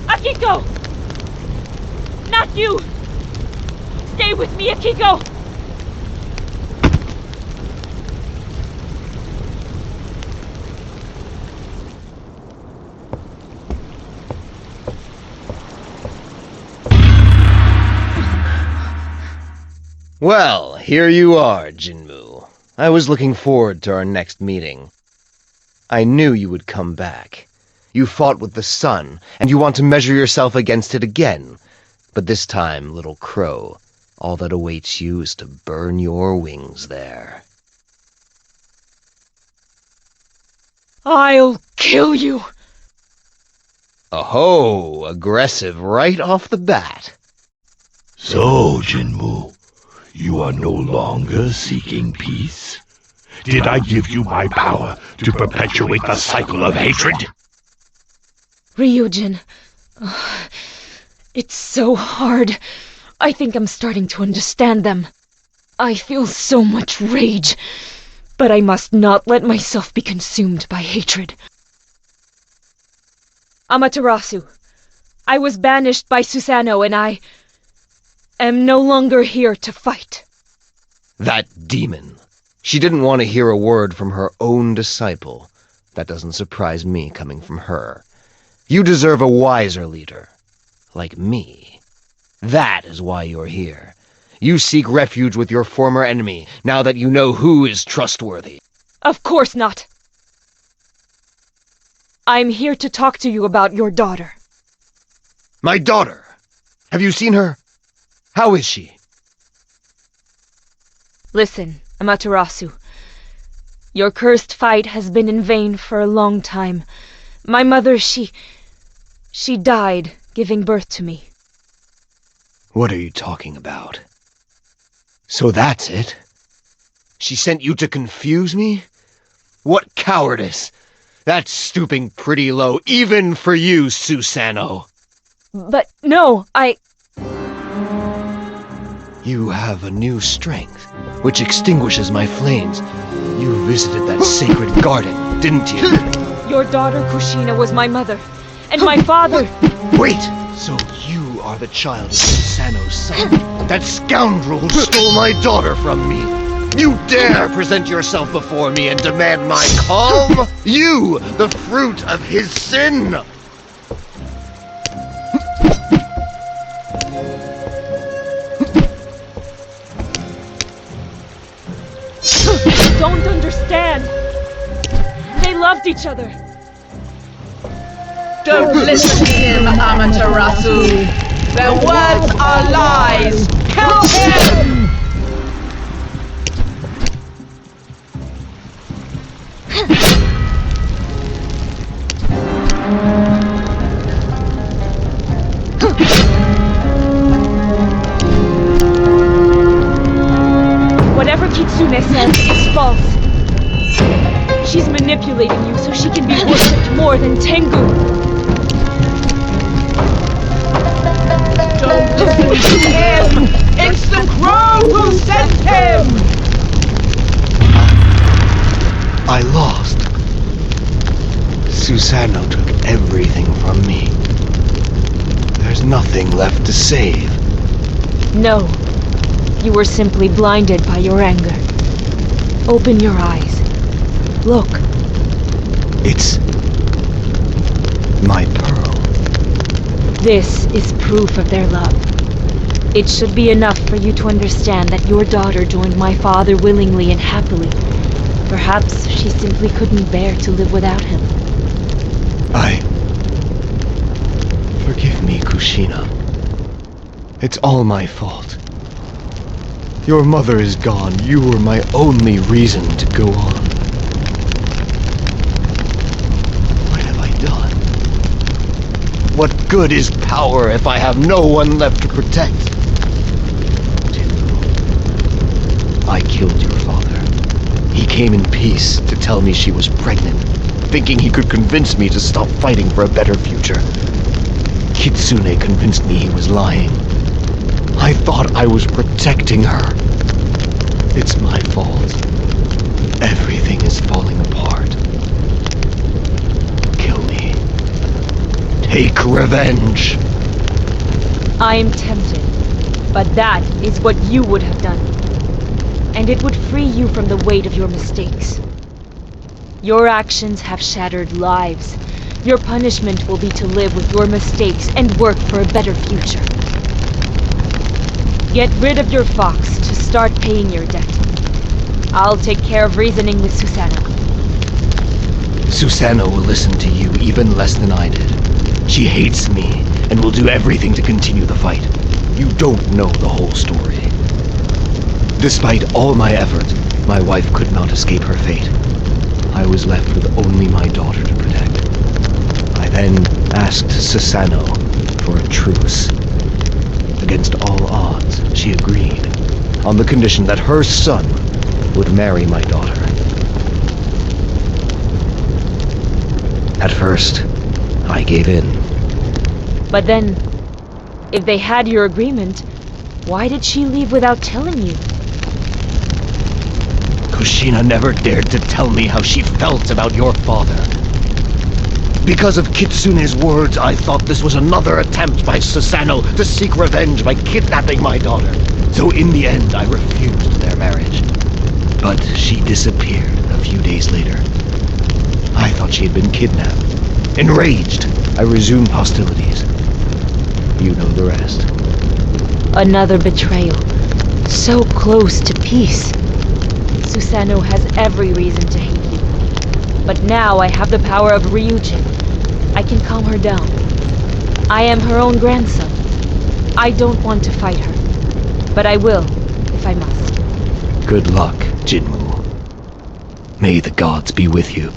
Akiko! Not you! Stay with me, Akiko! Well, here you are, Jinmu. I was looking forward to our next meeting. I knew you would come back. You fought with the sun, and you want to measure yourself against it again. But this time, little crow, all that awaits you is to burn your wings there. I'll kill you! Oh, aggressive right off the bat. So, Jinmu, you are no longer seeking peace? Did I give you my power to perpetuate the cycle of hatred? Ryujin, it's so hard. I think I'm starting to understand them. I feel so much rage, but I must not let myself be consumed by hatred. Amaterasu, I was banished by Susanoo and I am no longer here to fight. That demon. She didn't want to hear a word from her own disciple. That doesn't surprise me coming from her. You deserve a wiser leader. Like me. That is why you're here. You seek refuge with your former enemy, now that you know who is trustworthy. Of course not. I'm here to talk to you about your daughter. My daughter! Have you seen her? How is she? Listen, Amaterasu. Your cursed fight has been in vain for a long time. My mother, she died giving birth to me. What are you talking about? So that's it? She sent you to confuse me? What cowardice! That's stooping pretty low, even for you, Susanoo. But no, You have a new strength, which extinguishes my flames. You visited that sacred garden, didn't you? Your daughter Kushina was my mother, and my father... Wait! So you are the child of Susanoo's son? That scoundrel who stole my daughter from me! You dare present yourself before me and demand my calm? You, the fruit of his sin! You don't understand. They loved each other. Don't listen to him, Amaterasu. Their words are lies. Kill him! Whatever Kitsune says is false. She's manipulating you so she can be worshipped more than Tengu. Don't listen to him! It's the crow who sent him! I lost. Susanoo took everything from me. There's nothing left to save. No. You were simply blinded by your anger. Open your eyes. Look. It's my pearl. This is proof of their love. It should be enough for you to understand that your daughter joined my father willingly and happily. Perhaps she simply couldn't bear to live without him. Forgive me, Kushina. It's all my fault. Your mother is gone. You were my only reason to go on. What have I done? What good is power if I have no one left to protect? I killed your father. He came in peace to tell me she was pregnant, thinking he could convince me to stop fighting for a better future. Kitsune convinced me he was lying. I thought I was protecting her. It's my fault. Everything is falling apart. Kill me. Take revenge. I am tempted, but that is what you would have done. And it would free you from the weight of your mistakes. Your actions have shattered lives. Your punishment will be to live with your mistakes and work for a better future. Get rid of your fox to start paying your debt. I'll take care of reasoning with Susanoo. Susanoo will listen to you even less than I did. She hates me and will do everything to continue the fight. You don't know the whole story. Despite all my efforts, my wife could not escape her fate. I was left with only my daughter to protect. I then asked Susanoo for a truce. Against all odds, she agreed, on the condition that her son would marry my daughter. At first, I gave in. But then, if they had your agreement, why did she leave without telling you? Kushina never dared to tell me how she felt about your father. Because of Kitsune's words, I thought this was another attempt by Susanoo to seek revenge by kidnapping my daughter. So in the end, I refused their marriage. But she disappeared a few days later. I thought she had been kidnapped. Enraged, I resumed hostilities. You know the rest. Another betrayal. So close to peace. Susanoo has every reason to hate you. But now I have the power of Ryujin. I can calm her down. I am her own grandson. I don't want to fight her. But I will, if I must. Good luck, Jinmu. May the gods be with you.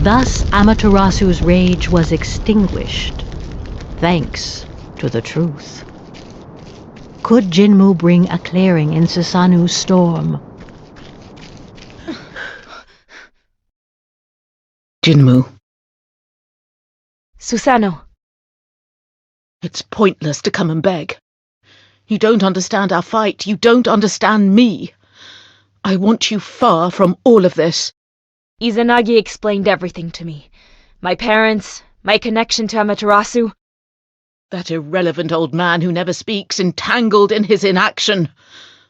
Thus Amaterasu's rage was extinguished, thanks to the truth. Could Jinmu bring a clearing in Susanoo's storm? Jinmu, Susanoo. it's pointless to come and beg. You don't understand our fight. You don't understand me. I want you far from all of this. Izanagi explained everything to me. My parents, my connection to Amaterasu. That irrelevant old man who never speaks, entangled in his inaction.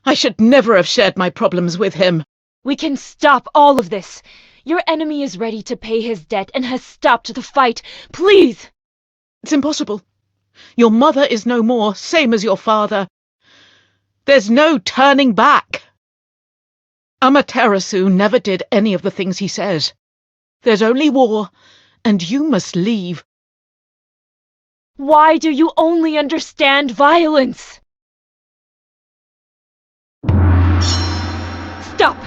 I should never have shared my problems with him. We can stop all of this. Your enemy is ready to pay his debt and has stopped the fight. Please! It's impossible. Your mother is no more, same as your father. There's no turning back. Amaterasu never did any of the things he says. There's only war, and you must leave. Why do you only understand violence? Stop!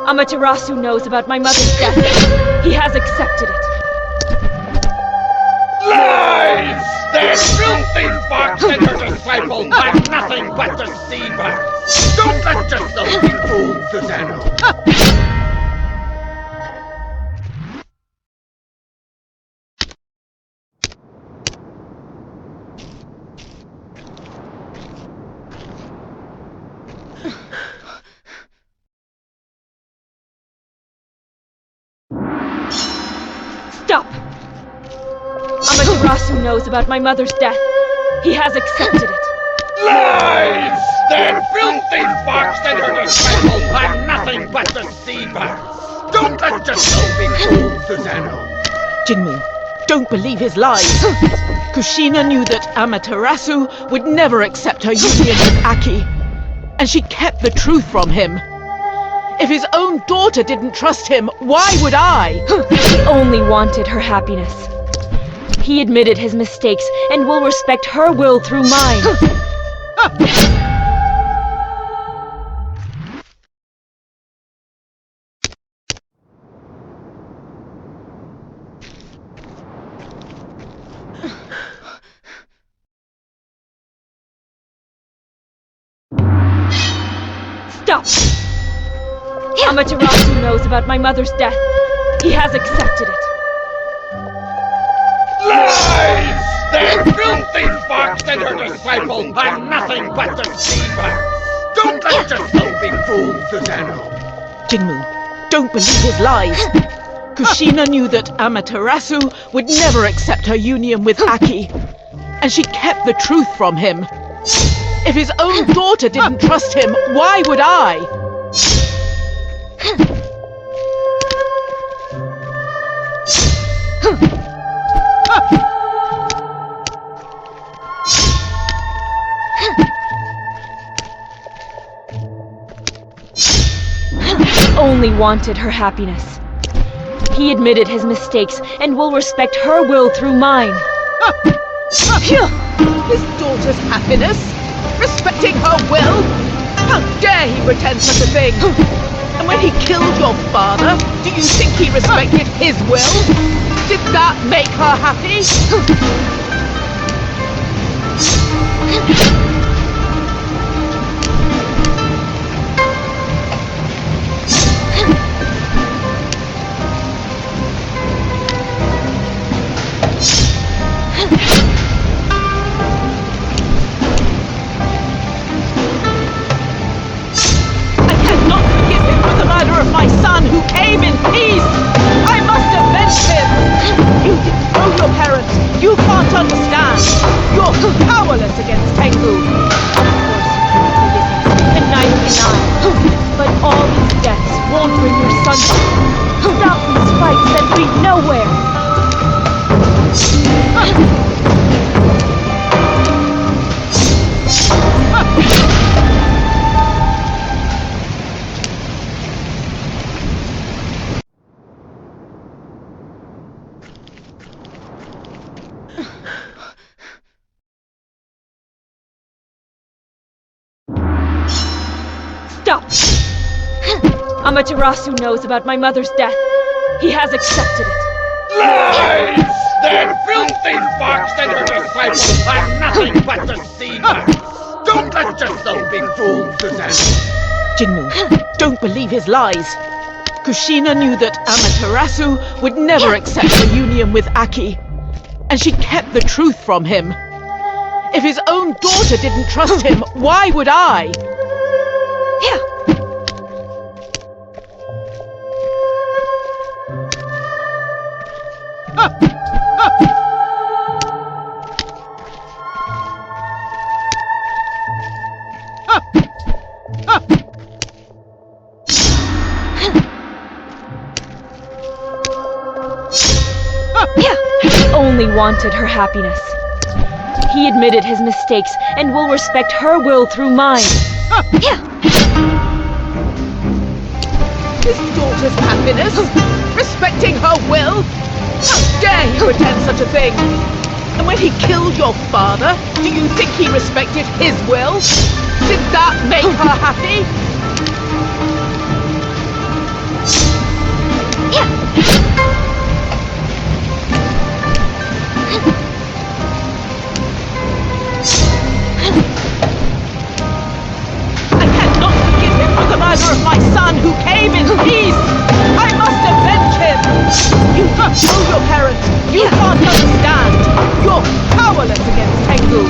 Amaterasu knows about my mother's death. He has accepted it. Lies! That filthy fox and her disciple have nothing but deceiver! Don't let yourself be fooled, Susanoo! Stop! Amaterasu knows about my mother's death. He has accepted it. Lies! That filthy fox and her disciple are nothing but deceivers! Don't let yourself be fooled, Susanoo! Jinmu, don't believe his lies. Kushina knew that Amaterasu would never accept her union with Aki, and she kept the truth from him. If his own daughter didn't trust him, why would I? He only wanted her happiness. He admitted his mistakes and will respect her will through mine. Stop! Amaterasu knows about my mother's death. He has accepted it. Lies! That filthy fox and her disciple are nothing but deceivers! Don't let yourself be fooled, Susanoo! Jinmu, don't believe his lies. Kushina knew that Amaterasu would never accept her union with Aki, and she kept the truth from him. If his own daughter didn't trust him, why would I? wanted her happiness. He admitted his mistakes and will respect her will through mine. His daughter's happiness? Respecting her will? How dare he pretend such a thing? And when he killed your father, do you think he respected his will? Did that make her happy? Of my son who came in peace! I must avenge him! You didn't know your parents! You can't understand! You're powerless against Tengu! Of course you can't forgive us, and neither can I. But all these deaths won't bring your son back. Stop these fights that lead nowhere! Stop! Amaterasu knows about my mother's death. He has accepted it. Lies! That filthy fox and her disciples are nothing but deceivers! Don't let yourself be fooled, Susanna! Jinmu, don't believe his lies. Kushina knew that Amaterasu would never accept a union with Aki, and she kept the truth from him. If his own daughter didn't trust him, why would I? Here! He only wanted her happiness. He admitted his mistakes and will respect her will through mine. His daughter's happiness? Respecting her will? How dare he pretend such a thing? And when he killed your father, do you think he respected his will? Did that make her happy? I cannot forgive him for the murder of my son who came in peace! I must avenge him! You don't know your parents! You can't understand! You're powerless against Tengu!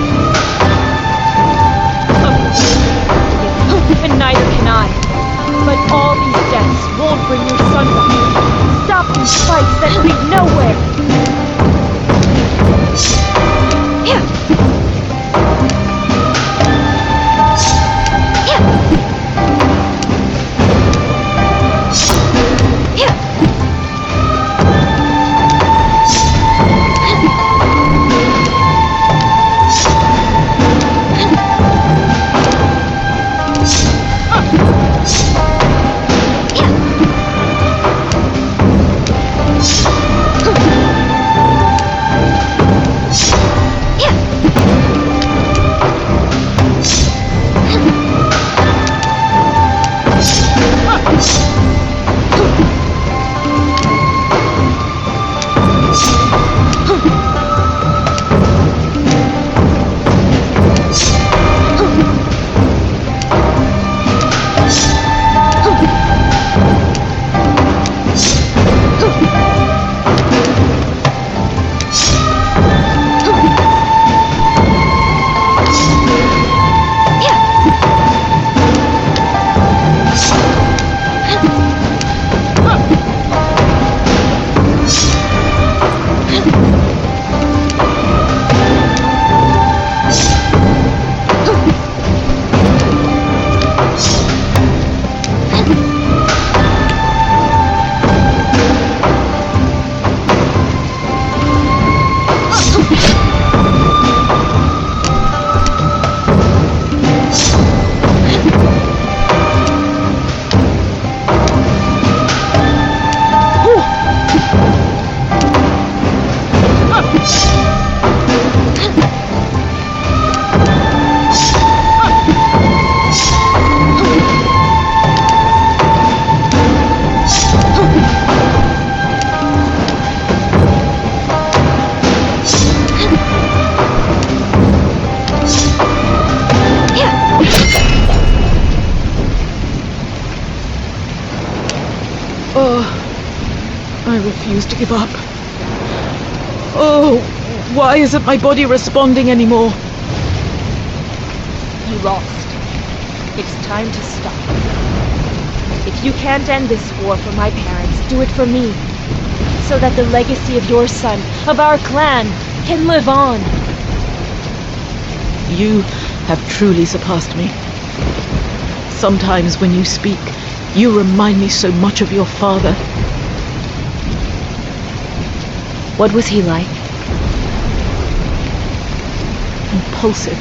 And neither can I. But all these deaths won't bring your son back. Stop these fights that lead nowhere! I refuse to give up. Oh, why isn't my body responding anymore? You lost. It's time to stop. If you can't end this war for my parents, do it for me. So that the legacy of your son, of our clan, can live on. You have truly surpassed me. Sometimes when you speak, you remind me so much of your father. What was he like? Impulsive.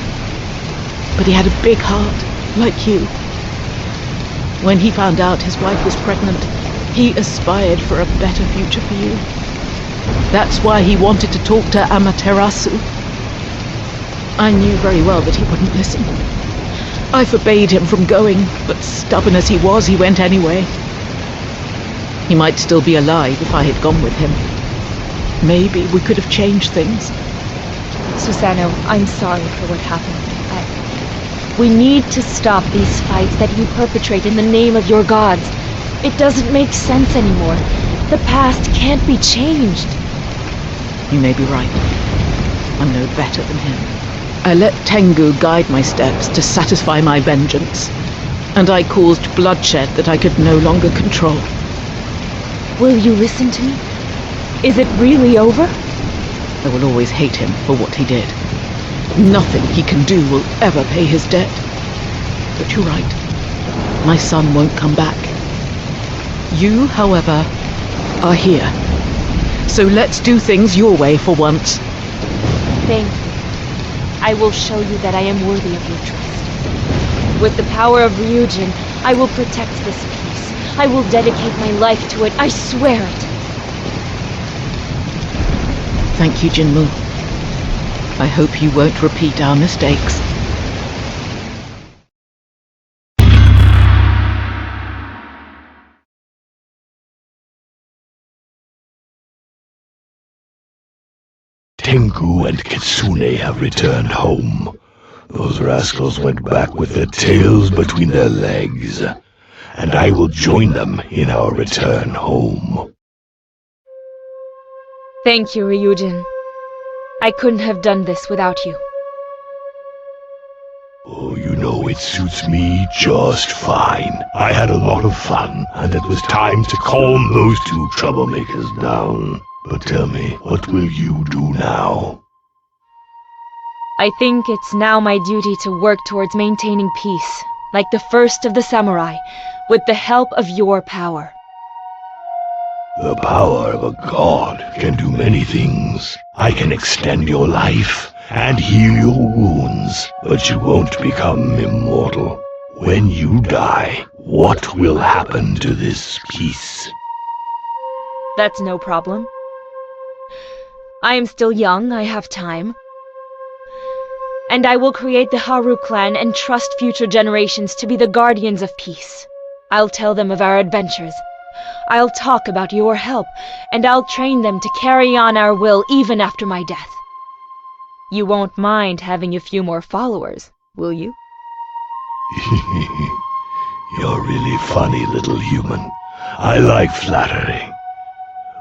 But he had a big heart, like you. When he found out his wife was pregnant, he aspired for a better future for you. That's why he wanted to talk to Amaterasu. I knew very well that he wouldn't listen. I forbade him from going, but stubborn as he was, he went anyway. He might still be alive if I had gone with him. Maybe we could have changed things. Susano, I'm sorry for what happened. We need to stop these fights that you perpetrate in the name of your gods. It doesn't make sense anymore. The past can't be changed. You may be right. I'm no better than him. I let Tengu guide my steps to satisfy my vengeance, and I caused bloodshed that I could no longer control. Will you listen to me? Is it really over? I will always hate him for what he did. Nothing he can do will ever pay his debt. But you're right. My son won't come back. You, however, are here. So let's do things your way for once. Thank you. I will show you that I am worthy of your trust. With the power of Ryujin, I will protect this peace. I will dedicate my life to it. I swear it. Thank you, Jinmu. I hope you won't repeat our mistakes. Tengu and Kitsune have returned home. Those rascals went back with their tails between their legs, and I will join them in our return home. Thank you, Ryujin. I couldn't have done this without you. Oh, you know it suits me just fine. I had a lot of fun, and it was time to calm those two troublemakers down. But tell me, what will you do now? I think it's now my duty to work towards maintaining peace, like the first of the samurai, with the help of your power. The power of a god can do many things. I can extend your life and heal your wounds, but you won't become immortal. When you die, what will happen to this peace? That's no problem. I am still young, I have time. And I will create the Haru clan and trust future generations to be the guardians of peace. I'll tell them of our adventures. I'll talk about your help, and I'll train them to carry on our will even after my death. You won't mind having a few more followers, will you? You're really funny, little human. I like flattery.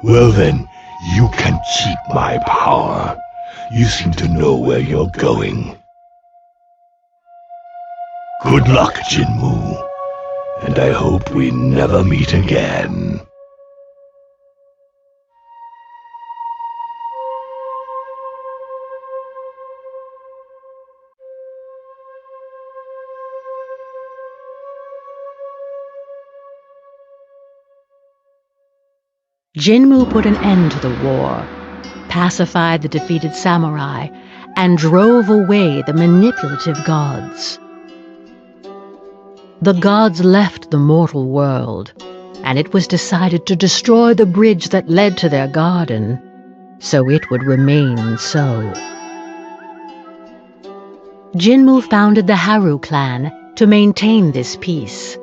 Well then, you can keep my power. You seem to know where you're going. Good luck, Jinmu. And I hope we never meet again. Jinmu put an end to the war, pacified the defeated samurai, and drove away the manipulative gods. The gods left the mortal world, and it was decided to destroy the bridge that led to their garden, so it would remain so. Jinmu founded the Haru clan to maintain this peace,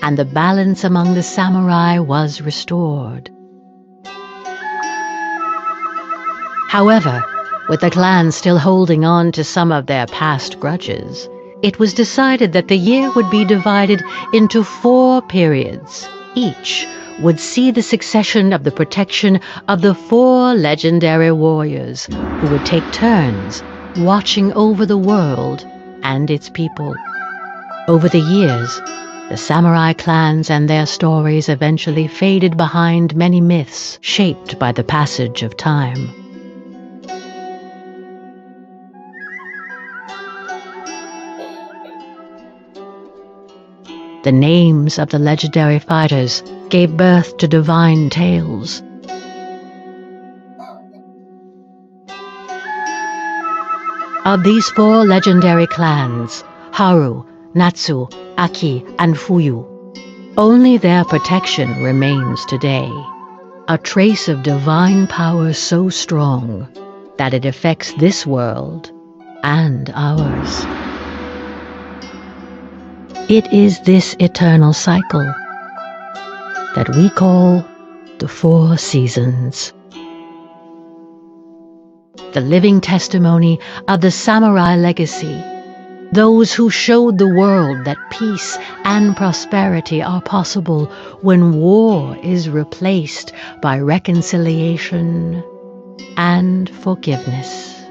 and the balance among the samurai was restored. However, with the clan still holding on to some of their past grudges, it was decided that the year would be divided into 4 periods, each would see the succession of the protection of the 4 legendary warriors who would take turns watching over the world and its people. Over the years, the samurai clans and their stories eventually faded behind many myths shaped by the passage of time. The names of the legendary fighters gave birth to divine tales. Of these 4 legendary clans, Haru, Natsu, Aki, and Fuyu, only their protection remains today, a trace of divine power so strong that it affects this world and ours. It is this eternal cycle that we call the 4 seasons. The living testimony of the samurai legacy, those who showed the world that peace and prosperity are possible when war is replaced by reconciliation and forgiveness.